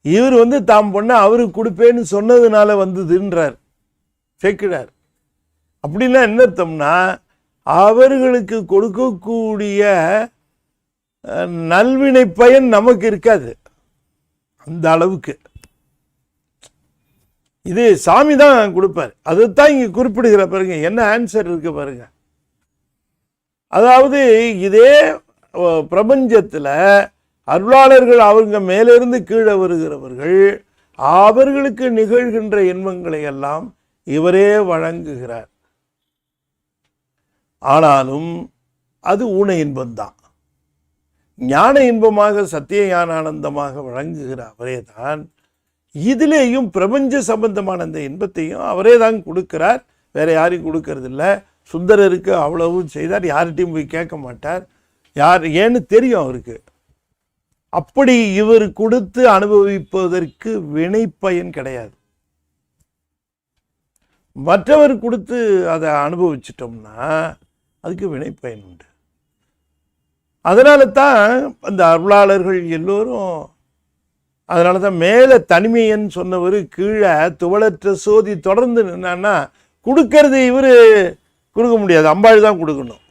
இவர் வந்து தாம் பொண்ணை அவருக்கு கொடுப்பேன்னு சொன்னதுனால வந்ததுன்றார் சேர்க்கிறார். அப்படின்னா என்ன அர்த்தம்னா, அவர்களுக்கு கொடுக்கக்கூடிய நல்வினை பயன் நமக்கு இருக்காது அந்த அளவுக்கு. இது சாமி தான் கொடுப்பார். அதுதான் இங்க குறிப்பிடுகிற பாருங்க, என்ன ஆன்சர் இருக்கு பாருங்க. அதாவது இதே பிரபஞ்சத்துல அருளாளர்கள் அவங்க மேலிருந்து கீழே வருகிறவர்கள், அவர்களுக்கு நிகழ்கின்ற இன்பங்களை எல்லாம் இவரே வழங்குகிறார். ஆனாலும் அது ஊன இன்பம்தான். ஞான இன்பமாக சத்திய ஞான ஆனந்தமாக வழங்குகிற அவரே தான் இதிலேயும் பிரபஞ்ச சம்பந்தமான அந்த இன்பத்தையும் அவரே தான் கொடுக்கிறார், வேற யாரையும் கொடுக்கறது இல்லை. சுந்தரருக்கு அவ்வளவும் செய்தார், யார்கிட்டையும் போய் கேட்க மாட்டார், யார் ஏன்னு தெரியும் அவருக்கு. அப்படி இவர் கொடுத்து அனுபவிப்பதற்கு வினை பயன் கிடையாது. மற்றவர் கொடுத்து அதை அனுபவிச்சிட்டோம்னா அதுக்கு வினை பயன் உண்டு. அதனால தான் அந்த அருளாளர்கள் எல்லோரும், அதனால தான் மேலே தனிமையன் சொன்னவர் கீழே துவளற்ற சோதி தொடர்ந்து நின்னா கொடுக்கறது இவர் கொடுக்க முடியாது, அம்பாள் தான் கொடுக்கணும்.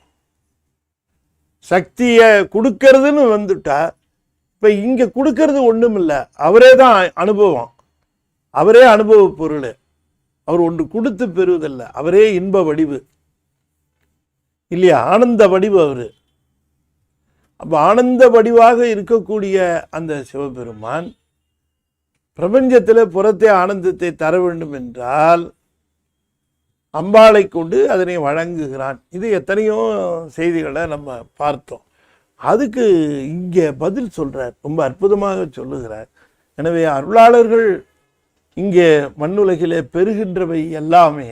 சக்தியை கொடுக்கறதுன்னு வந்துட்டா, இப்போ இங்கே கொடுக்கறது ஒன்றும் இல்லை, அவரே தான் அனுபவம், அவரே அனுபவ பொருள். அவர் ஒன்று கொடுத்து பெறுவதில்லை, அவரே இன்ப வடிவு இல்லையா, ஆனந்த வடிவு அவர். அப்போ ஆனந்த வடிவாக இருக்கக்கூடிய அந்த சிவபெருமான் பிரபஞ்சத்தில் புறத்தே ஆனந்தத்தை தர வேண்டும் என்றால் அம்பாளை கொண்டு அதனை வழங்குகிறான். இது எத்தனையோ செய்திகளை நம்ம பார்த்தோம். அதுக்கு இங்கே பதில் சொல்கிறார், ரொம்ப அற்புதமாக சொல்லுகிறார். எனவே அருளாளர்கள் இங்கே மண்ணுலகிலே பெறுகின்றவை எல்லாமே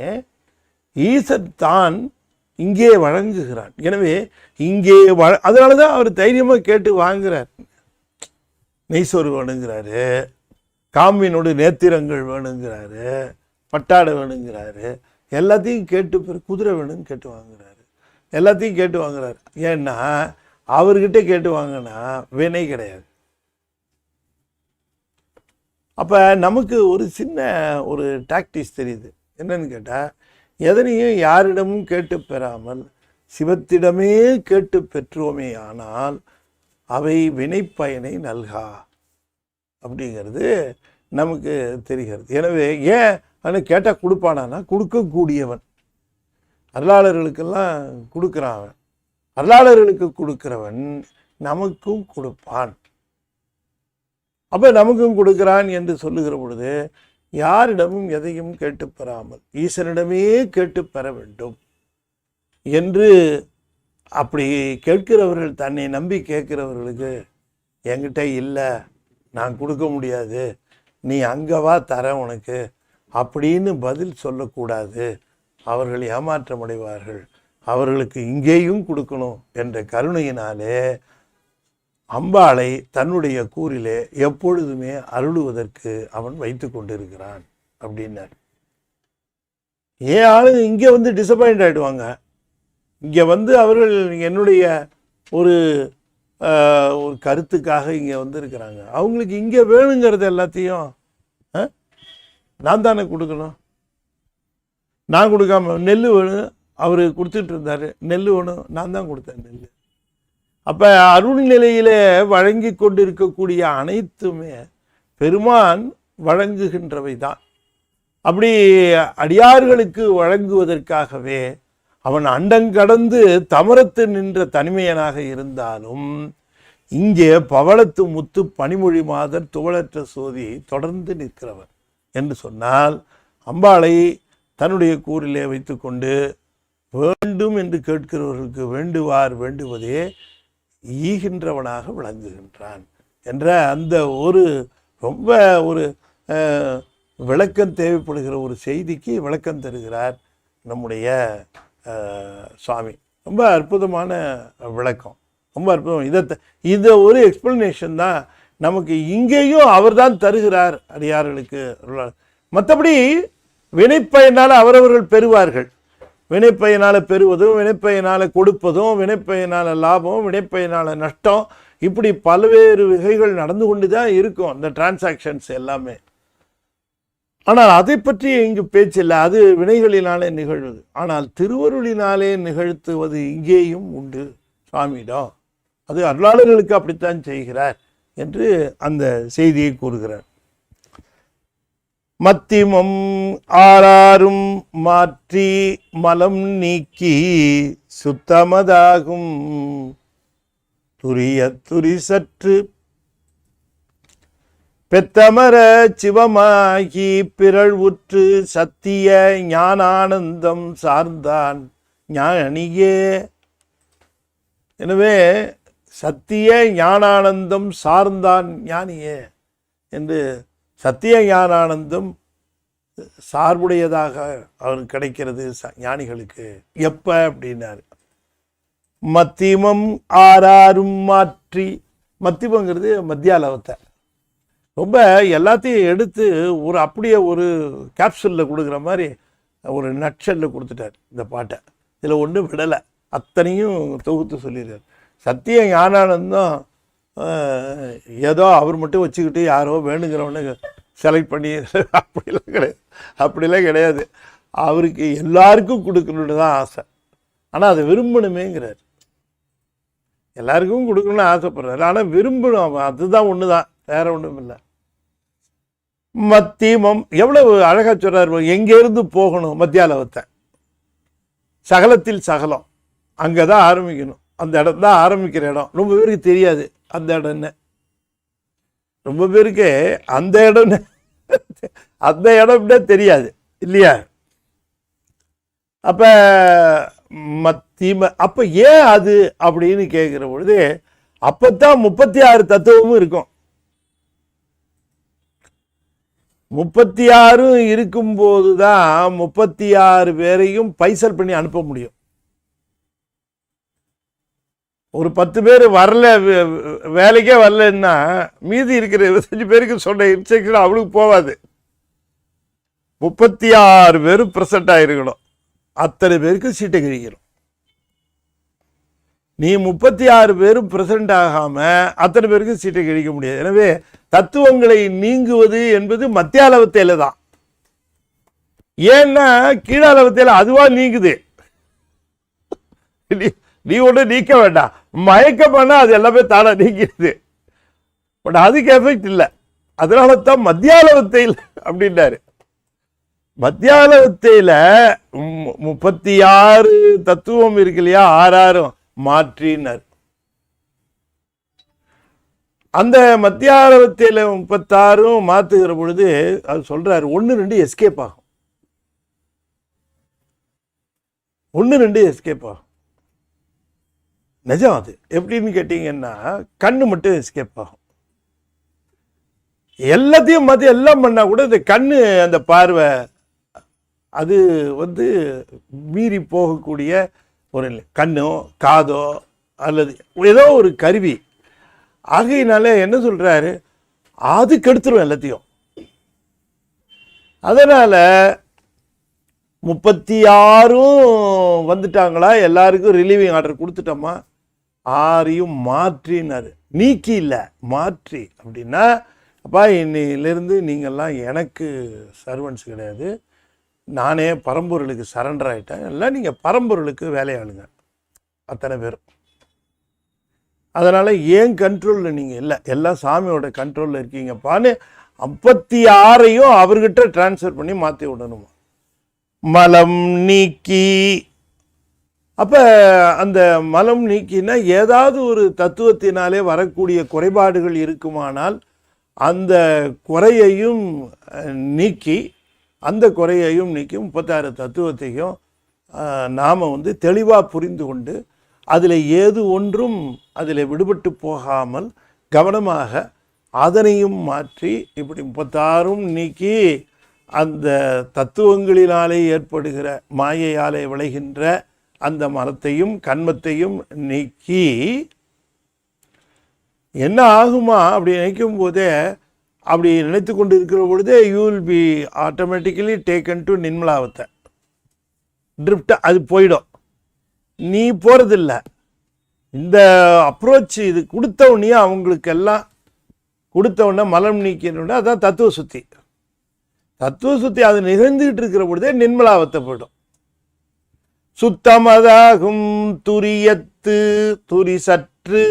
ஈசன் தான் இங்கே வழங்குகிறான். எனவே இங்கே அதனால தான் அவர் தைரியமாக கேட்டு வாங்குறார். நெய்சோறு வேணுங்கிறாரு, காம்பினோடு நேத்திரங்கள் வேணுங்கிறாரு, பட்டாடை வேணுங்கிறாரு, எல்லாத்தையும் கேட்டு குதிரை வேணும்னு கேட்டு வாங்குறாரு, எல்லாத்தையும் கேட்டு வாங்குறாரு. ஏன்னா அவர்கிட்ட கேட்டு வாங்கினா வினை கிடையாது. அப்போ நமக்கு ஒரு சின்ன ஒரு டாக்டிஸ் தெரியுது. என்னன்னு கேட்டால், எதனையும் யாரிடமும் கேட்டு பெறாமல் சிவத்திடமே கேட்டு பெற்றோமே ஆனால் அவை வினைப்பயனை நல்கா அப்படிங்கிறது நமக்கு தெரிகிறது. எனவே ஏன் ஆனால் கேட்டால் கொடுப்பானா? கொடுக்கக்கூடியவன். அருளாளர்களுக்கெல்லாம் கொடுக்குறான் அவன். அருளாளர்களுக்கு கொடுக்கிறவன் நமக்கும் கொடுப்பான். அப்போ நமக்கும் கொடுக்கிறான் என்று சொல்லுகிற பொழுது யாரிடமும் எதையும் கேட்டு பெறாமல் ஈசனிடமே கேட்டு பெற வேண்டும் என்று அப்படி கேட்கிறவர்கள், தன்னை நம்பி கேட்கிறவர்களுக்கு என்கிட்ட இல்லை, நான் கொடுக்க முடியாது, நீ அங்கே வா தரேன் உனக்கு அப்படின்னு பதில் சொல்லக்கூடாது. அவர்கள் ஏமாற்றமடைவார்கள். அவர்களுக்கு இங்கேயும் கொடுக்கணும் என்ற கருணையினாலே அம்பாளை தன்னுடைய கூறிலே எப்பொழுதுமே அருளுவதற்கு அவன் வைத்து கொண்டிருக்கிறான் அப்படின்னார். ஏன் ஆளுங்க இங்கே வந்து டிசப்பாயிண்ட் ஆகிடுவாங்க. இங்கே வந்து அவர்கள் என்னுடைய ஒரு கருத்துக்காக இங்கே வந்திருக்கிறாங்க. அவங்களுக்கு இங்கே வேணுங்கிறது எல்லாத்தையும் நான் தானே கொடுக்கணும். நான் கொடுக்காம நெல் வேணும், அவர் கொடுத்துட்டு இருந்தார், நெல் வேணும், நான் தான் கொடுத்தேன் நெல். அப்போ அருள் நிலையிலே வழங்கி கொண்டிருக்கக்கூடிய அனைத்துமே பெருமான் வழங்குகின்றவை தான். அப்படி அடியார்களுக்கு வழங்குவதற்காகவே அவன் அண்டங்கடந்து தமரத்து நின்ற தனிமையனாக இருந்தாலும் இங்கே பவளத்து முத்து பனிமொழி மாதர் துவளற்ற சோதி தொடர்ந்து நிற்கிறவர் என்று சொன்னால், அம்பாளை தன்னுடைய கூறிலே வைத்து கொண்டு வேண்டும் என்று கேட்கிறவர்களுக்கு வேண்டுவார் வேண்டுவதே ஈகின்றவனாக விளங்குகின்றான் என்ற அந்த ஒரு ரொம்ப ஒரு விளக்கம் தேவைப்படுகிற ஒரு செய்திக்கு விளக்கம் தருகிறார் நம்முடைய சுவாமி. ரொம்ப அற்புதமான விளக்கம், ரொம்ப அற்புதம். இதை ஒரு எக்ஸ்பிளனேஷன் தான் நமக்கு இங்கேயும் அவர் தான் தருகிறார் அடியார்களுக்கு. மற்றபடி வினைப்பயனால் அவரவர்கள் பெறுவார்கள். வினைப்பயனால் பெறுவதும், வினைப்பயனால் கொடுப்பதும், வினைப்பயனால் லாபம், வினைப்பயனால் நஷ்டம், இப்படி பல்வேறு வகைகள் நடந்து கொண்டு தான் இருக்கும் இந்த டிரான்சாக்ஷன்ஸ் எல்லாமே. ஆனால் அதை பற்றி இங்கு பேச்சில்லை, அது வினைகளினாலே நிகழ்வது. ஆனால் திருவருளினாலே நிகழ்த்துவது இங்கேயும் உண்டு சுவாமியிடம். அது அருளாளர்களுக்கு அப்படித்தான் செய்கிறார் என்று அந்த செய்தியை கூறுகிறார். மத்திமம் ஆறாரும் மாற்றி மலம் நீக்கி சுத்தமதாகும் துரிய துரி சற்று பெத்தமர சிவமாகி பிறழ்வுற்று சத்திய ஞானானந்தம் சார்ந்தான் ஞானியே. எனவே சத்திய ஞானானந்தம் சார்ந்தான் ஞானியே என்று சத்திய ஞானானந்தம் சார்புடையதாக அவருக்கு கிடைக்கிறது ஞானிகளுக்கு. எப்ப அப்படின்னாரு, மத்தியமம் ஆறாரும் மாற்றி. மத்தியமங்கிறது மத்தியாலவத்தை ரொம்ப எல்லாத்தையும் எடுத்து ஒரு அப்படியே ஒரு கேப்சூலில் கொடுக்குற மாதிரி ஒரு நட்ஷல்ல கொடுத்துட்டார் இந்த பாட்டை. இதில் ஒன்றும் விடலை, அத்தனையும் தொகுத்து சொல்லிடுறார். சத்திய ஞானானந்தம் ஏதோ அவர் மட்டும் வச்சுக்கிட்டு யாரோ வேணுங்கிறவனு செலக்ட் பண்ணி அப்படிலாம் கிடையாது. அவருக்கு எல்லாருக்கும் கொடுக்கணுன்னு தான் ஆசை. ஆனால் அதை விரும்பணுமேங்கிறார். எல்லாருக்கும் கொடுக்கணும்னு ஆசைப்படுறாரு, ஆனால் விரும்பணும், அதுதான் ஒன்று தான், வேற ஒன்றும் இல்லை. மத்தியமம் எவ்வளவு அழகா சொல்றாரு. எங்கேருந்து போகணும் மத்தியாலவத்தை, சகலத்தில் சகலம், அங்கே தான் ஆரம்பிக்கணும். அந்த இடம் தான் ஆரம்பிக்கிற இடம். ரொம்ப பேருக்கு தெரியாது அந்த இடம்னு. ரொம்ப பேருக்கு அந்த இடம்னே தெரியாது இல்லையா? அப்ப மத்தியம அப்ப ஏன் அது அப்படின்னு கேட்கிற பொழுது அப்பத்தான் 36 தத்துவமும் இருக்கும். 36 இருக்கும்போது தான் 36 பேரையும் பைசல் பண்ணி அனுப்ப முடியும். ஒரு 10 பேர் வரல, வேலைக்கே வரலன்னா மீதி இருக்கிற 25 பேருக்கு சொன்ன இன்ஸ்ட்ரக்ஷன் அவளுக்கு போகாது. 36 பேரும் பிரசன்ட் ஆகிருக்கணும். அத்தனை பேருக்கு சீட்டை கிழிக்கணும். நீ 36 பேரும் பிரசன்ட் ஆகாம அத்தனை பேருக்கு சீட்டை கிழிக்க முடியாது. எனவே தத்துவங்களை நீங்குவது என்பது மத்தியாலவத்தையில தான். ஏன்னா கீழாலவத்தையில அதுவா நீங்குது. நீ ஒன்று நீக்க வேண்டாம், மயக்கம் பண்ணா அது எல்லாமே தானா நீங்கிடுது. பட் அதுக்கு எஃபெக்ட் இல்லை. அதனால தான் மத்தியாலவத்தையில் அப்படின்னாரு. மத்தியாலவத்தையில 36 தத்துவம் இருக்கு இல்லையா, 6 மாற்றினார். அந்த மத்தியாலவத்தையில 36 மாத்துகிற பொழுது அது சொல்றாரு 1-2 எஸ்கேப் ஆகும். 1-2 எஸ்கேப் ஆகும். நிஜம். அது எப்படின்னு கேட்டீங்கன்னா கண்ணு மட்டும் எஸ்கேப் ஆகும். எல்லாத்தையும் மாற்றி எல்லாம் பண்ணா கூட இந்த கண்ணு, அந்த பார்வை அது மீறி போகக்கூடிய ஒரு கண்ணோ காதோ அல்லது ஏதோ ஒரு கருவி. ஆகையினால என்ன சொல்றாரு, அது கெடுத்துரும் எல்லாத்தையும். அதனால 36 வந்துட்டாங்களா, எல்லாருக்கும் ரிலீவிங் ஆர்டர் கொடுத்துட்டோமா, 6 மாற்றினாரு. நீக்கி இல்லை, மாற்றி. அப்படின்னா அப்பா இன்னிலிருந்து நீங்கள்லாம் எனக்கு சர்வன்ஸ் கிடையாது, நானே பரம்பொருளுக்கு சரண்டர் ஆகிட்டேன், எல்லாம் நீங்கள் பரம்பொருளுக்கு வேலையாளுங்க அத்தனை பேரும். அதனால் ஏன் கண்ட்ரோலில் நீங்கள் இல்லை, எல்லாம் சாமியோட கண்ட்ரோலில் இருக்கீங்கப்பான்னு 56 அவர்கிட்ட டிரான்ஸ்ஃபர் பண்ணி மாற்றி விடணுமா. மலம் நீக்கி. அப்போ அந்த மலம் நீக்கினா ஏதாவது ஒரு தத்துவத்தினாலே வரக்கூடிய குறைபாடுகள் இருக்குமானால் அந்த குறையையும் நீக்கி, அந்த குறையையும் நீக்கி 36 தத்துவத்தையும் நாம் தெளிவாக புரிந்து கொண்டு அதில் ஏது ஒன்றும் அதில் விடுபட்டு போகாமல் கவனமாக அதனையும் மாற்றி இப்படி 36 நீக்கி அந்த தத்துவங்களினாலே ஏற்படுகிற மாயையாலே விளைகின்ற அந்த மரத்தையும் கண்மத்தையும் நீக்கி என்ன ஆகுமா அப்படி நினைக்கும் போதே, அப்படி நினைத்து கொண்டு இருக்கிற பொழுதே you will be automatically taken to நிர்மலாவத்தை. ட்ரிப்ட் அது போயிடும், நீ போகிறதில்ல. இந்த அப்ரோச் இது கொடுத்தவொடனே அவங்களுக்கெல்லாம் கொடுத்தவொடனே மலம் நீக்கினோடனே அதான் தத்துவ சுத்தி. தத்துவ சுத்தி அது நிகழ்ந்துகிட்டு இருக்கிற பொழுதே நிர்மலாவத்தை போயிடும். சுத்தமதாகும் துரியத்து துரி சற்று,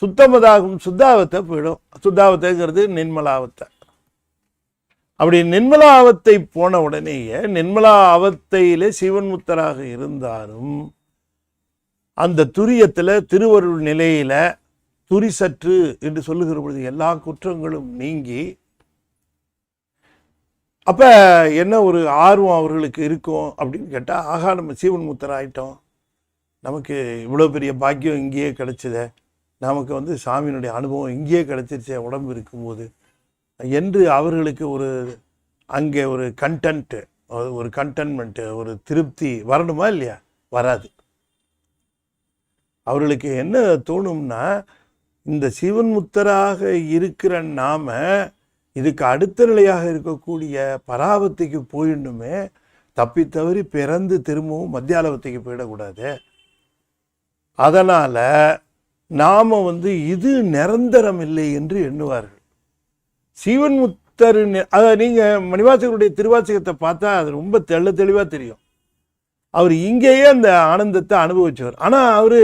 சுத்தமதாகும் சுத்தாவத்தை போயிடும். சுத்தாவத்தைங்கிறது நிர்மலாவத்தை. அப்படி நிர்மலாவத்தை போன உடனேயே நிர்மலாவத்தையிலே சிவன் முத்தராக இருந்தாலும் அந்த துரியத்தில் திருவருள் நிலையில துரி சற்று என்று சொல்லுகிற பொழுது எல்லா குற்றங்களும் நீங்கி, அப்ப என்ன ஒரு ஆர்வம் அவர்களுக்கு இருக்கும் அப்படின்னு கேட்டால், ஆகா நம்ம சீவன் முத்தர் ஆயிட்டோம், நமக்கு இவ்வளோ பெரிய பாக்கியம் இங்கேயே கிடைச்சதே, நமக்கு சாமியினுடைய அனுபவம் இங்கேயே கிடைச்சிருச்சே உடம்பு இருக்கும்போது என்று அவர்களுக்கு ஒரு அங்கே ஒரு கண்டென்ட்டு, ஒரு கண்டென்மெண்ட்டு, ஒரு திருப்தி வரணுமா இல்லையா? வராது. அவர்களுக்கு என்ன தோணும்னா, இந்த சிவன் முத்தராக இருக்கிற நாம இதுக்கு அடுத்த நிலையாக இருக்கக்கூடிய பராவத்தைக்கு போயிடணுமே, தப்பி தவறி பிறந்து திரும்பவும் மத்தியாலவத்தைக்கு போயிடக்கூடாது. அதனால் நாம் இது நிரந்தரம் இல்லை என்று எண்ணுவார்கள். சிவன் முத்தர் அதை நீங்கள் மணிவாசகருடைய திருவாசகத்தை பார்த்தா அது ரொம்ப தெளிவாக தெரியும். அவர் இங்கேயே அந்த ஆனந்தத்தை அனுபவிச்சவர். ஆனால் அவர்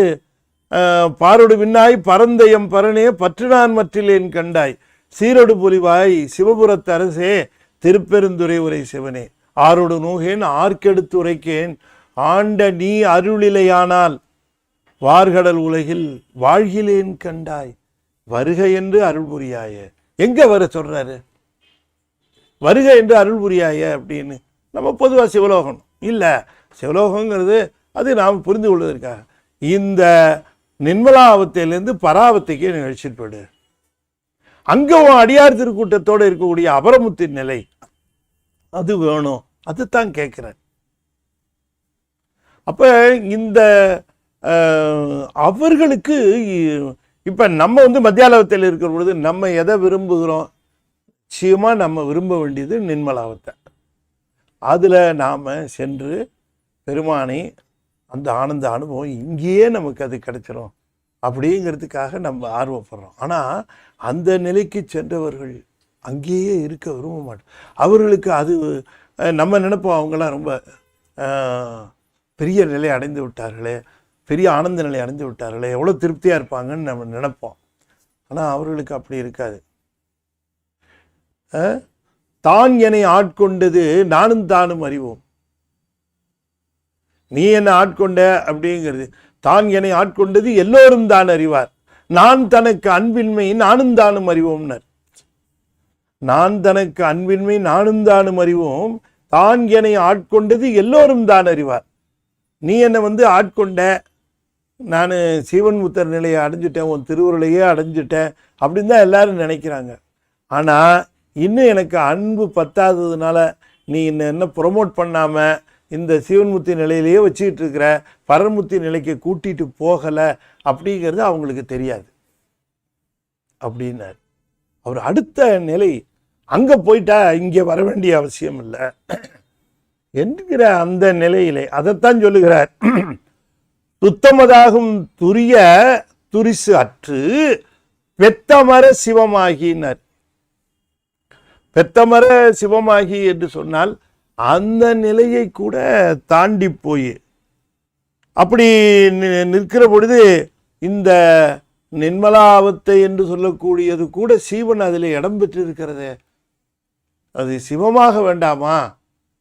பாரோடு விண்ணாய் பரந்தயம் பரனே பற்று நான் மற்றிலேன் கண்டாய் சீரொடு பொலிவாய் சிவபுரத்து அரசே திருப்பெருந்துறை உரை சிவனே ஆரோடு நோகேன் ஆர்க்கெடுத்து உரைக்கேன் ஆண்ட நீ அருளிலையானால் வார்கடல் உலகில் வாழ்கிலேன் கண்டாய் வருக என்று அருள் புரியாய. எங்க வர சொல்றாரு? வருக என்று அருள் புரியாய அப்படின்னு நம்ம பொதுவாக சிவலோகம் இல்லை, சிவலோகங்கிறது அது நாம் புரிந்து கொள்வதற்காக இந்த நிர்மலாவத்தையிலேருந்து பராவத்தைக்கே நிகழ்ச்சிட்டு போயிடு. அங்கே அடியார் திருக்கூட்டத்தோடு இருக்கக்கூடிய அபரமுத்தின் நிலை அது வேணும், அதுதான் கேட்குறேன். அப்போ இந்த அவர்களுக்கு இப்போ நம்ம மத்தியாலவத்தில் இருக்கிற பொழுது நம்ம எதை விரும்புகிறோம்? நிச்சயமாக நம்ம விரும்ப வேண்டியது நின்மலாவத்தை. அதில் நாம் சென்று பெருமானை அந்த ஆனந்த அனுபவம் இங்கேயே நமக்கு அது கிடைச்சிரும் அப்படிங்கிறதுக்காக நம்ம ஆர்வப்படுறோம். ஆனால் அந்த நிலைக்கு சென்றவர்கள் அங்கேயே இருக்க விரும்ப மாட்டோம். அவர்களுக்கு அது நம்ம நினைப்போம், அவங்களாம் ரொம்ப பெரிய நிலை அடைந்து விட்டார்களே, பெரிய ஆனந்த நிலை அடைந்து விட்டார்களே, எவ்வளோ திருப்தியாக இருப்பாங்கன்னு நம்ம நினைப்போம். ஆனால் அவர்களுக்கு அப்படி இருக்காது. தான் என்னை ஆட்கொண்டது நானும் தானும் அறிவோம். நீ என்னை ஆட்கொண்ட அப்படிங்கிறது, தான் என்னை ஆட்கொண்டது எல்லோரும் தான் அறிவார். நான் தனக்கு அன்பின்மை நானும் தானும் அறிவோம்னர். நான் தனக்கு அன்பின்மை நானும் தானும் அறிவோம், தான் என்னை ஆட்கொண்டது எல்லோரும் தான் அறிவார். நீ என்னை ஆட்கொண்ட, நான் சீவன் முத்தர் நிலையை அடைஞ்சிட்டேன், உன் திருவுருளையே அடைஞ்சிட்டேன் அப்படின்னு தான் எல்லாரும் நினைக்கிறாங்க. ஆனால் இன்னும் எனக்கு அன்பு பத்தாததுனால நீ என்ன ப்ரொமோட் பண்ணாமல் இந்த சிவன்முத்தி நிலையிலேயே வச்சுக்கிட்டு இருக்கிற, பரமுத்தி நிலைக்கு கூட்டிகிட்டு போகலை அப்படிங்கிறது அவங்களுக்கு தெரியாது அப்படின்னார். அவர் அடுத்த நிலை அங்கே போயிட்டா இங்கே வர வேண்டிய அவசியம் இல்லை என்கிற அந்த நிலையிலே அதைத்தான் சொல்லுகிறார். சுத்தமதாகும் துரிய துரிசு அற்று பெத்தமர சிவமாகினார். பெத்தமர சிவமாகி என்று சொன்னால் அந்த நிலையை கூட தாண்டி போய் அப்படி நிற்கிற பொழுது இந்த நின்மலாவத்தை என்று சொல்லக்கூடியது கூட சீவன் அதில் இடம் பெற்றிருக்கிறதே, அது சிவமாக வேண்டாமா?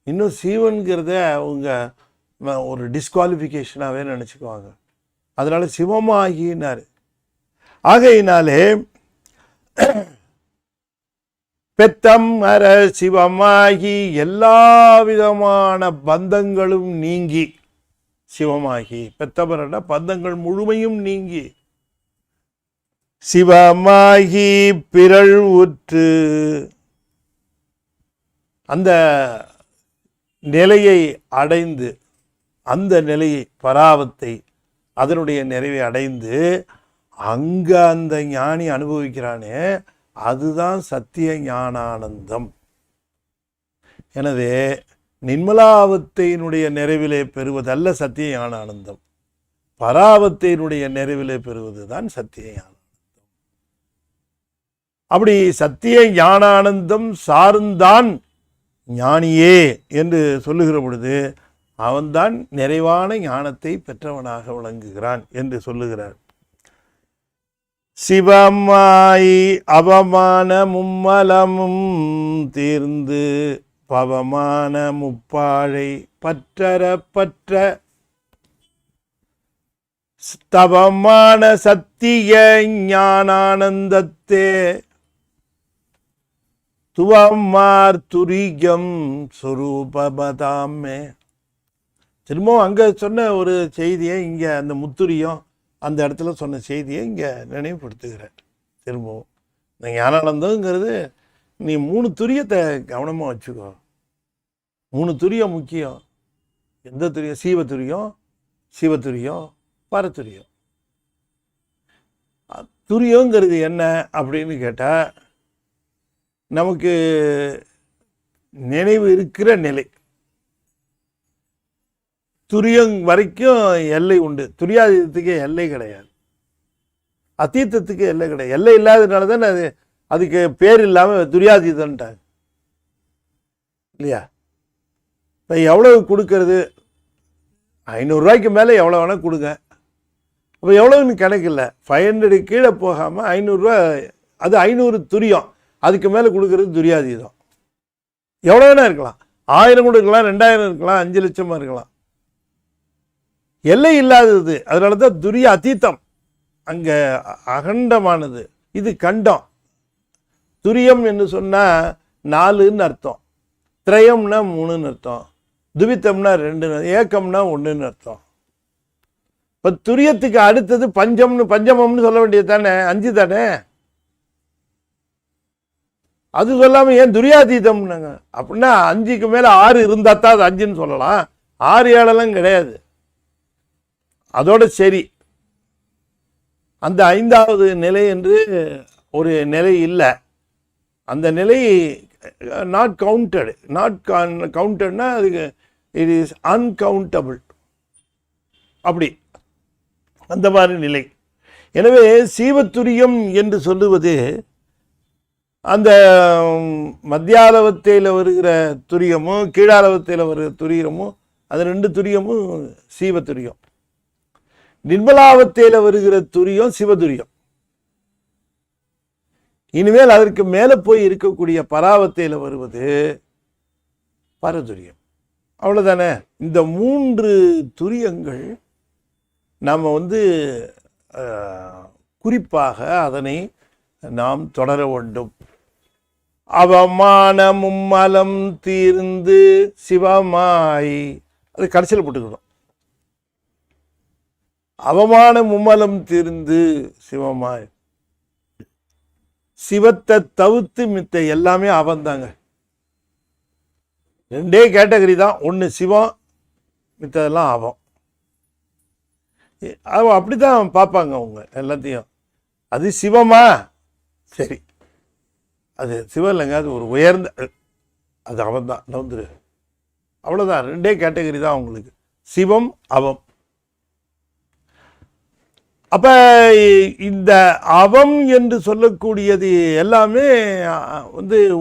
இன்னும் சீவன்கிறத அவங்க ஒரு டிஸ்குவாலிஃபிகேஷனாகவே நினச்சிக்குவாங்க. அதனால சிவமாகினார். ஆகையினாலே பெத்தம் அற சிவமாகி எல்லா விதமான பந்தங்களும் நீங்கி, சிவமாகி பெத்தமரன பந்தங்கள் முழுமையும் நீங்கி சிவமாகி பிறழ் உற்று அந்த நிலையை அடைந்து, அந்த நிலையை பராவத்தை அதனுடைய நிறைவை அடைந்து அங்க அந்த ஞானி அனுபவிக்கிறானே, அதுதான் சத்திய ஞானானந்தம். எனவே நிர்மலாவத்தையினுடைய நிறைவிலே பெறுவதல்ல சத்திய ஞானானந்தம், பராவத்தையினுடைய நிறைவிலே பெறுவது தான் சத்திய ஞானானந்தம். அப்படி சத்திய ஞானானந்தம் சார்ந்தான் ஞானியே என்று சொல்லுகிற பொழுது அவன்தான் நிறைவான ஞானத்தை பெற்றவனாக விளங்குகிறான் என்று சொல்லுகிறார். சிவமாய் அவமான மும்மலமும் தீர்ந்து பவமான முப்பாழை பற்றற பற்ற தவமான சத்திய ஞானானந்தத்தே துவமார் துரியம் சொரூபமதாமே. திரும்பவும் அங்கே சொன்ன ஒரு செய்தியை இங்கே அந்த முத்துரியம் அந்த இடத்துல சொன்ன செய்தியை இங்கே நினைவுபடுத்துகிறார். திரும்பவும் இந்த ஞானானந்தங்கிறது நீ 3 துரியத்தை கவனமாக வச்சுக்கோ. 3 துரியம் முக்கியம். எந்த துரியம்? சீவத்துரியம், சிவத்துரியம், பரத்துரியம். துரியங்கிறது என்ன அப்படின்னு கேட்டால், நமக்கு நினைவு இருக்கிற நிலை. துரியம் வரைக்கும் எல்லை உண்டு, துரியாதீதத்துக்கு எல்லை கிடையாது, அத்தீத்தத்துக்கு எல்லை கிடையாது. எல்லை இல்லாததுனால தான் அதுக்கு பேர் இல்லாமல் துரியாதீதன்ட்டாங்க இல்லையா? இப்போ எவ்வளவு கொடுக்கறது? 500 ரூபாய்க்கு மேலே எவ்வளோ வேணால் கொடுங்க. அப்போ எவ்வளோன்னு கணக்கு இல்லை. 500 கீழே போகாமல் 500 ரூபா, அது 500 துரியம். அதுக்கு மேலே கொடுக்கறது துரியாதீதம். எவ்வளோ வேணா இருக்கலாம், 1000 கொடுக்கலாம், 2000 இருக்கலாம், 5 லட்சமாக இருக்கலாம். எல்லை இல்லாதது. அதனால தான் துரிய அத்தீத்தம் அங்கே அகண்டமானது. இது கண்டம். துரியம் என்று சொன்னால் 4ன்னு அர்த்தம், திரயம்னா 3ன்னு அர்த்தம், துவித்தம்னா 2, ஏக்கம்னா 1ன்னு அர்த்தம். இப்போ துரியத்துக்கு அடுத்தது பஞ்சமம்னு சொல்ல வேண்டியது தானே, 5 தானே. அது சொல்லாமல் ஏன் துரியாதீதம்னாங்க? அப்படின்னா 5க்கு மேலே 6 இருந்தால் தான் அது 5ன்னு சொல்லலாம். 6 7 கிடையாது. அதோட சரி, அந்த 5வது நிலை என்று ஒரு நிலை இல்லை. அந்த நிலை நாட் கவுண்டட். நாட் கவுண்டட்னா அதுக்கு இட் இஸ் அன்கவுண்டபிள். அப்படி அந்த மாதிரி நிலை. எனவே சீவத்துரியம் என்று சொல்லுவது அந்த மத்தியாலவத்தையில் வருகிற துரியமும் கீழாலவத்தையில் வருகிற துரியமும், அது 2 துரியமும் சீவத்துரியம். நிர்மலாவத்தையில் வருகிற துரியம் சிவதுரியம். இனிமேல் அதற்கு மேலே போய் இருக்கக்கூடிய பராவத்தையில் வருவது பரதுரியம். அவ்வளோதானே. இந்த 3 துரியங்கள் நாம் குறிப்பாக அதனை நாம் தொடர வேண்டும். அவமான மும்மலம் தீர்ந்து சிவமாய், அது கடைசியில் போட்டுக்கணும். அவமான மும்மலம் தீர்ந்து சிவமாய். சிவத்தை தவிர்த்து மித்த எல்லாமே அவன்தாங்க. 2 கேட்டகரி தான். ஒன்று சிவம், மித்ததெல்லாம் அவன். அவன் அப்படித்தான் பார்ப்பாங்க அவங்க எல்லாத்தையும். அது சிவமா? சரி, அது சிவம் இல்லைங்க, அது ஒரு உயர்ந்த, அது அவன் தான். நவுந்துரு, அவ்வளோதான். 2 கேட்டகரி தான் அவங்களுக்கு, சிவம் அவம். அப்ப இந்த அவம் என்று சொல்லக்கூடியது எல்லாமே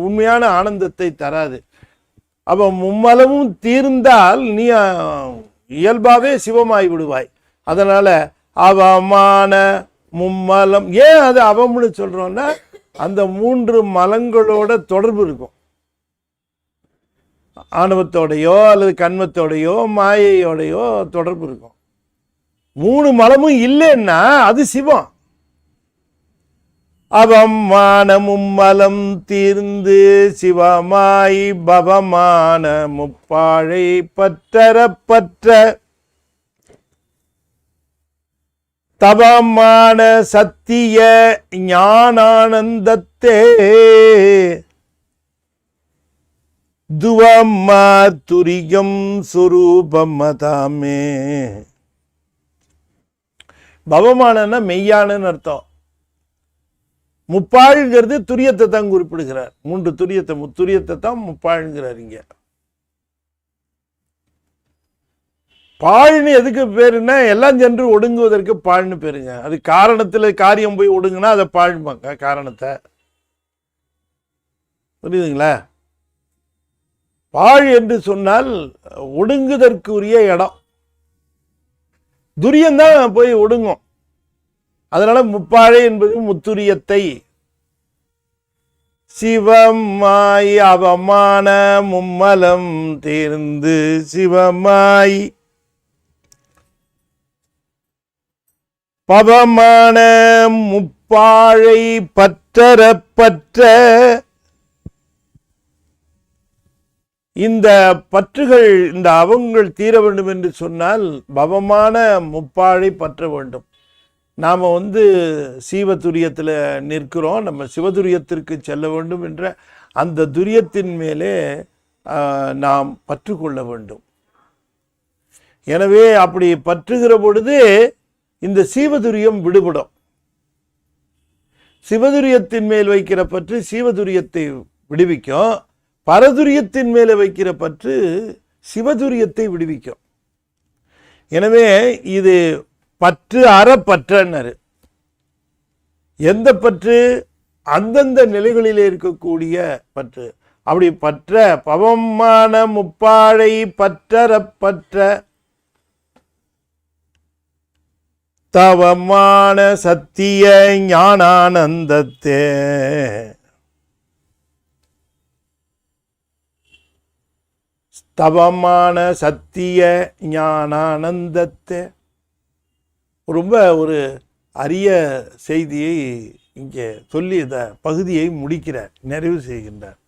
உண்மையான ஆனந்தத்தை தராது. அப்ப மும்மலமும் தீர்ந்தால் நீ இயல்பாவே சிவமாய் விடுவாய். அதனால அவமான மும்மலம், ஏன் அது அவம்னு சொல்றோம்னா அந்த 3 மலங்களோட தொடர்பு இருக்கும். ஆணவத்தோடையோ அல்லது கண்மத்தோடையோ மாயையோடையோ தொடர்பு இருக்கும். 3 மலமும் இல்லைன்னா அது சிவம். அவமான மும்மலம் தீர்ந்து சிவமாய் பவமான முப்பாழை பற்றற பற்ற தவமான சத்திய ஞானானந்தத்தே துவமா துரியம் சுரூபமதாமே. பவமானன்னா மெய்யானன்னு அர்த்தம். முப்பாழ்ங்கிறது துரியத்தை தான் குறிப்பிடுகிறார். 3 துரியத்தை, முத்துரியத்தை தான் முப்பாழ்ங்கிறார் இங்க. பாழ்னு எதுக்கு பேருன்னா எல்லாம் சென்று ஒடுங்குவதற்கு பாழ்னு பேருங்க. அது காரணத்துல காரியம் போய் ஒடுங்குனா அதை பாழ்பாங்க காரணத்தை. புரியுதுங்களா? பாழ் என்று சொன்னால் ஒடுங்குதற்குரிய இடம். துரியம்தான் போய் ஒடுங்கும். அதனால முப்பாழை என்பது முத்துரியத்தை. சிவமாய் அவமான மும்மலம் தேர்ந்து சிவமாய் பவமான முப்பாழை பற்றற பற்ற. இந்த பற்றுகள், இந்த அவங்கள் தீர வேண்டும் என்று சொன்னால் பவமான முப்பாழை பற்ற வேண்டும். நாம் சீவதுரியத்தில் நிற்கிறோம், நம்ம சிவதுரியத்திற்கு செல்ல வேண்டும் என்ற அந்த துரியத்தின் மேலே நாம் பற்று கொள்ள வேண்டும். எனவே அப்படி பற்றுகிற பொழுது இந்த சீவதுரியம் விடுபடும். சிவதுரியத்தின் மேல் வைக்கிற பற்று சீவதுரியத்தை விடுவிக்கும். பரதுரியத்தின் மேலே வைக்கிற பற்று சிவதுரியத்தை விடுவிக்கும். எனவே இது பற்று அறப்பற்றனர். எந்த பற்று? அந்தந்த நிலைகளிலே இருக்கக்கூடிய பற்று. அப்படி பற்ற பவமான முப்பாழை பற்றற பற்ற தவமான சத்திய ஞானானந்தத்தே. தவமான சத்திய ஞானானந்தத்தை. ரொம்ப ஒரு அரிய செய்தியை இங்கே சொல்லி இந்த பகுதியை முடிக்கிறார், நிறைவு செய்கின்றார்.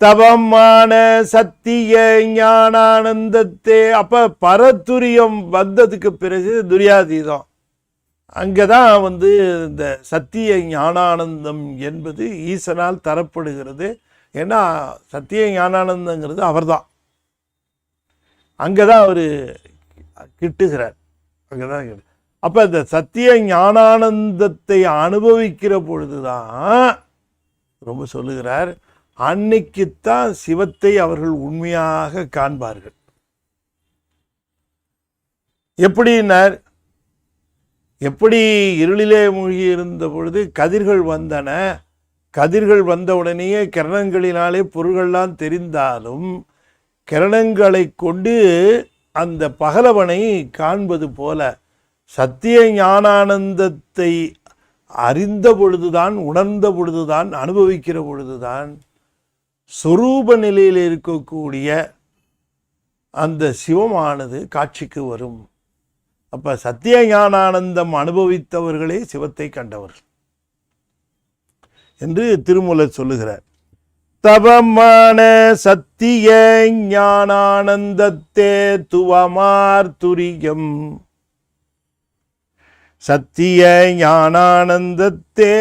தவமான சத்திய ஞானானந்தத்தே. அப்ப பரதுரியம் வந்ததுக்கு பிறகு துரியாதீதம், அங்கே தான் இந்த சத்திய ஞானானந்தம் என்பது ஈசனால் தரப்படுகிறது. ஏன்னா சத்திய ஞானானந்தங்கிறது அவர் தான், அங்கே தான் அவர் கிட்டுகிறார், அங்கே தான். அப்போ இந்த சத்திய ஞானானந்தத்தை அனுபவிக்கிற பொழுதுதான் ரொம்ப சொல்லுகிறார், அன்னைக்குத்தான் சிவத்தை அவர்கள் உண்மையாக காண்பார்கள். எப்படின்னார், எப்படி இருளிலே மூழ்கி இருந்த பொழுது கதிர்கள் வந்தன, கதிர்கள் வந்தவுடனேயே கிரணங்களினாலே பொருள்கள்லாம் தெரிந்தாலும் கிரணங்களை கொண்டு அந்த பகலவனை காண்பது போல சத்திய ஞானானந்தத்தை அறிந்த பொழுதுதான், உணர்ந்த பொழுதுதான், அனுபவிக்கிற பொழுதுதான் சொரூப நிலையில் இருக்கக்கூடிய அந்த சிவமானது காட்சிக்கு வரும். அப்ப சத்திய ஞானானந்தம் அனுபவித்தவர்களே சிவத்தை கண்டவர்கள் என்று திருமூலர் சொல்லுகிறார். தவமான சத்திய ஞானானந்தத்தே துவமார் துரியம். சத்திய ஞானானந்தத்தே,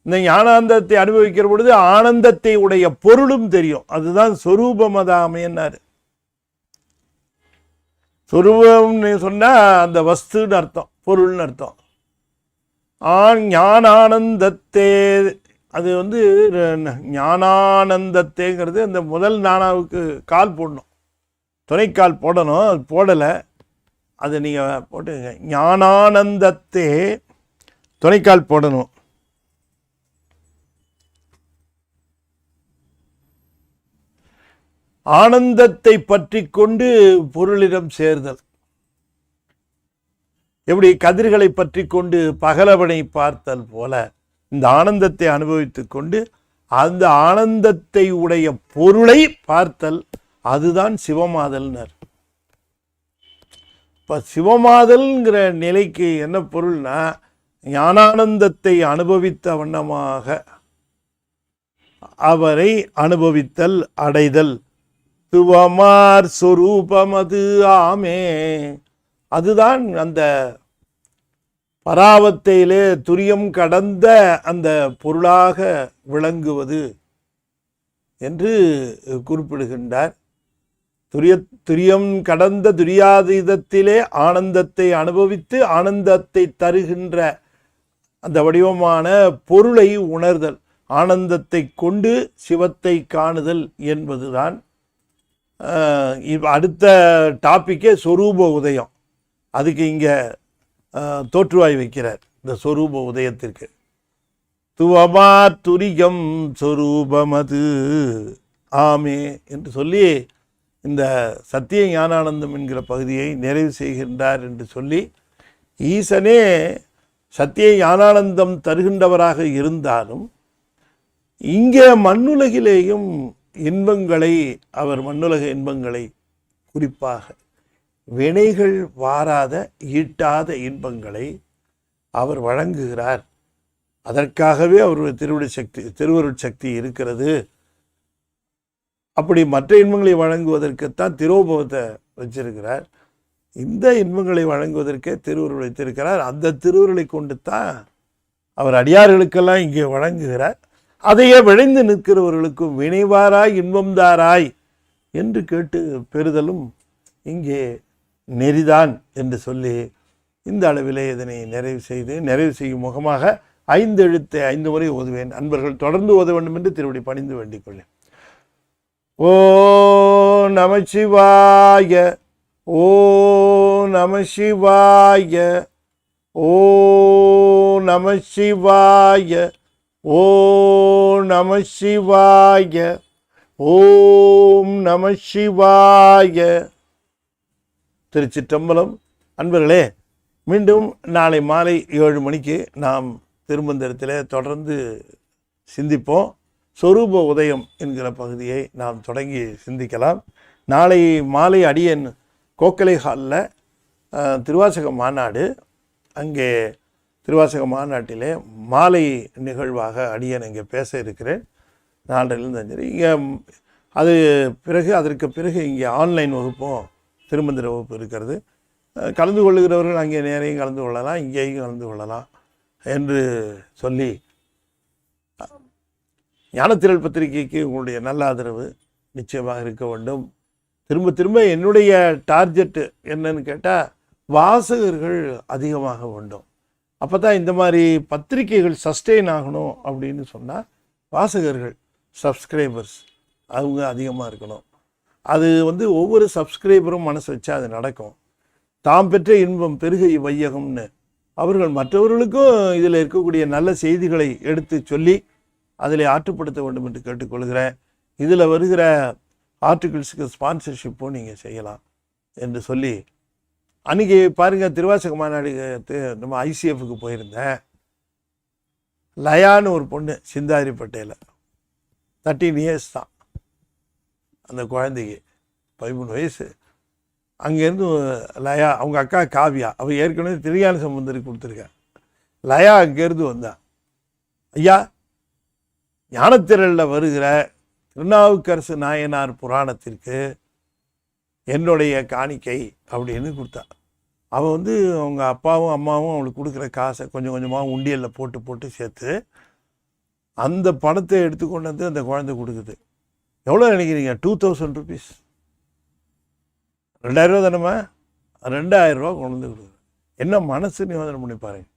இந்த ஞானானந்தத்தை அனுபவிக்கிற பொழுது ஆனந்தத்தை உடைய பொருளும் தெரியும். அதுதான் சொரூபமதாமையன்னாரு. சொரூபம்னு சொன்னா அந்த வஸ்துன்னு அர்த்தம், பொருள்னு அர்த்தம். ஞானானந்தத்தே, அது ஞானானந்தத்தேங்கிறது அந்த முதல் நானாவுக்கு கால் போடணும், துணைக்கால் போடணும், அது போடலை, அது நீங்கள் போட்டுங்க. ஞானானந்தத்தே துணைக்கால் போடணும். ஆனந்தத்தை பற்றி கொண்டு பொருளிடம் சேர்தல். எப்படி கதிர்களை பற்றி கொண்டு பகலவனை பார்த்தல் போல இந்த ஆனந்தத்தை அனுபவித்துக் கொண்டு அந்த ஆனந்தத்தை உடைய பொருளை பார்த்தல், அதுதான் சிவமாதல்னர். இப்போ சிவமாதல்ங்கிற நிலைக்கு என்ன பொருள்னா, ஞானானந்தத்தை அனுபவித்த வண்ணமாக அவரை அனுபவித்தல், அடைதல். துவமார் சொரூபமது ஆமே, அதுதான் அந்த பராவத்தையிலே துரியம் கடந்த அந்த பொருளாக விளங்குவது என்று குறிப்பிடுகின்றார். துரியம் கடந்த துரியாதீதத்திலே ஆனந்தத்தை அனுபவித்து ஆனந்தத்தை தருகின்ற அந்த வடிவமான பொருளை உணர்தல், ஆனந்தத்தை கொண்டு சிவத்தை காணுதல் என்பதுதான் அடுத்த டாப்பிக்கே சொரூப உதயம். அதுக்கு இங்கே தோற்றுவாய் வைக்கிறார் இந்த சொரூப உதயத்திற்கு. துவமா துரியம் சொரூபமது ஆமே என்று சொல்லி இந்த சத்திய ஞானானந்தம் என்கிற பகுதியை நிறைவு செய்கின்றார் என்று சொல்லி, ஈசனே சத்திய ஞானானந்தம் தருகின்றவராக இருந்தாலும் இங்கே மண்ணுலகிலேயும் இன்பங்களை, அவர் மண்ணுலக இன்பங்களை, குறிப்பாக வினைகள் வாராத ஈட்டாத இன்பங்களை அவர் வழங்குகிறார். அதற்காகவே அவருடைய திருவருட் சக்தி இருக்கிறது. அப்படி மற்ற இன்பங்களை வழங்குவதற்குத்தான் திரோபவத்தை வச்சிருக்கிறார். இந்த இன்பங்களை வழங்குவதற்கே திருவருள் வைத்திருக்கிறார். அந்த திருவருளை கொண்டு தான் அவர் அடியார்களுக்கெல்லாம் இங்கே வழங்குகிறார். அதையே விளைந்து நிற்கிறவர்களுக்கும் வினைவாராய் இன்பம்தாராய் என்று கேட்டு பெறுதலும் இங்கே நெறிதான் என்று சொல்லி இந்த அளவிலே இதனை நிறைவு செய்யும் முகமாக 5 எழுத்தை 5 முறை ஓதுவேன். அன்பர்கள் தொடர்ந்து ஓத வேண்டும் என்று திருவடி பணிந்து வேண்டிக் கொள்ளேன். ஓ நமசிவாய, ஓ நமசிவாய, ஓ நமசிவாய, ஓ நமசிவாய, ஓம் நமசிவாய. திருச்சிற்றம்பலம். அன்பர்களே, மீண்டும் நாளை மாலை 7 மணிக்கு நாம் திருமந்திரத்தில் தொடர்ந்து சிந்திப்போம். சொரூப உதயம் என்கிற பகுதியை நாம் தொடங்கி சிந்திக்கலாம். நாளை மாலை அடியன் கோக்கலை ஹாலில் திருவாசக மாநாடு, அங்கே திருவாசக மாநாட்டிலே மாலை நிகழ்வாக அடியன் இங்கே பேச இருக்கிறேன். 4லிருந்து 5 இங்கே. அதற்கு பிறகு இங்கே ஆன்லைன் வகுப்பும் திருமந்திர வகுப்பு இருக்கிறது. கலந்து கொள்ளுகிறவர்கள் அங்கே நேரையும் கலந்து கொள்ளலாம், இங்கேயும் கலந்து கொள்ளலாம் என்று சொல்லி, ஞானத்திரள் பத்திரிகைக்கு உங்களுடைய நல்ல ஆதரவு நிச்சயமாக இருக்க வேண்டும். திரும்ப திரும்ப என்னுடைய டார்கெட்டு என்னன்னு கேட்டால், வாசகர்கள் அதிகமாக வேண்டும். அப்போ தான் இந்த மாதிரி பத்திரிகைகள் சஸ்டெயின் ஆகணும் அப்படின்னு சொன்னால் வாசகர்கள், சப்ஸ்கிரைபர்ஸ் அவங்க அதிகமாக இருக்கணும். அது ஒவ்வொரு சப்ஸ்கிரைபரும் மனசு வச்சா அது நடக்கும். தாம் பெற்ற இன்பம் பெருகை வையகம்னு அவர்கள் மற்றவர்களுக்கும் இதில் இருக்கக்கூடிய நல்ல செய்திகளை எடுத்து சொல்லி அதில் ஆற்றுப்படுத்த வேண்டும் என்று கேட்டுக்கொள்கிறேன். இதில் வருகிற ஆர்டிகிள்ஸுக்கு ஸ்பான்சர்ஷிப்பும் நீங்கள் செய்யலாம் என்று சொல்லி, அன்றைக்கி பாருங்கள், திருவாசக மாநாடு நம்ம ஐசிஎஃப்க்கு போயிருந்தேன். லயான்னு ஒரு பொண்ணு சிந்தாதிரிப்பட்டையில் 13 இயர்ஸ் தான் அந்த குழந்தைக்கு, 13 வயசு. அங்கேருந்து லயா, அவங்க அக்கா காவியா, அவள் ஏற்கனவே திருஞான சம்பந்தருக்கு கொடுத்துருக்கா. லயா அங்கேருந்து வந்தா, ஐயா ஞானத்திரளில் வருகிற திருநாவுக்கரசு நாயனார் புராணத்திற்கு என்னுடைய காணிக்கை அப்படின்னு கொடுத்தா. அவள் அவங்க அப்பாவும் அம்மாவும் அவளுக்கு கொடுக்குற காசை கொஞ்சம் கொஞ்சமாக உண்டியலில் போட்டு போட்டு சேர்த்து அந்த பணத்தை எடுத்து கொண்டு வந்து அந்த குழந்தை கொடுக்குது. எவ்வளோ நினைக்கிறீங்க? 2000 rupees, 2000 ரூபா தானம்மா, 2000 ரூபா கொண்டு வந்து கொடுக்குது. என்ன மனசு யோசனை பண்ணி பாருங்க.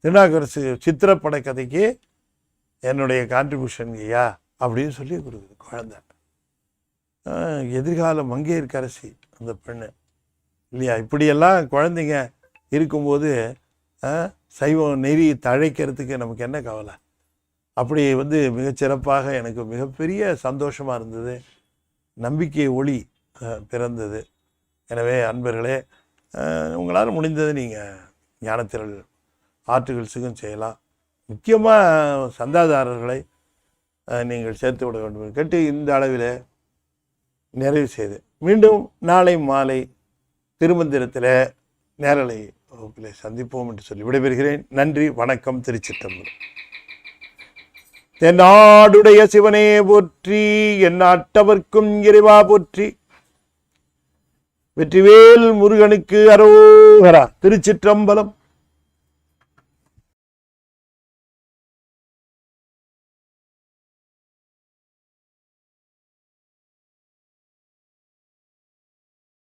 திருநாவுக்கரசு சித்திரப்பட கதைக்கு என்னுடைய கான்ட்ரிபியூஷன் ஐயா அப்படின்னு சொல்லி கொடுக்குது குழந்தை. எதிர்கால மங்கையர்க்கரசி அந்த பெண்ணு இல்லையா? இப்படியெல்லாம் குழந்தைங்க இருக்கும்போது சைவம் நெறி தழைக்கிறதுக்கு நமக்கு என்ன கவலை? அப்படி மிகச்சிறப்பாக எனக்கு மிகப்பெரிய சந்தோஷமாக இருந்தது. நம்பிக்கை ஒளி பிறந்தது. எனவே அன்பர்களே, உங்களால் முடிந்தது நீங்கள் ஞானத்திரள் ஆர்டிகிள்ஸுக்கும் செய்யலாம். முக்கியமாக சந்தாதாரர்களை நீங்கள் சேர்த்து விட வேண்டும் கேட்டு இந்த அளவில் நிறைவு செய்து, மீண்டும் நாளை மாலை திருமந்திரத்தில் நேரலை வகுப்பில் சந்திப்போம் என்று சொல்லி விடைபெறுகிறேன். நன்றி, வணக்கம். திருச்சிற்றம்பலம். தென்னாடுடைய சிவனே போற்றி, எந்நாட்டவர்க்கும் இறைவா போற்றி, வெற்றிவேல் முருகனுக்கு அரோகரா. திருச்சிற்றம்பலம்.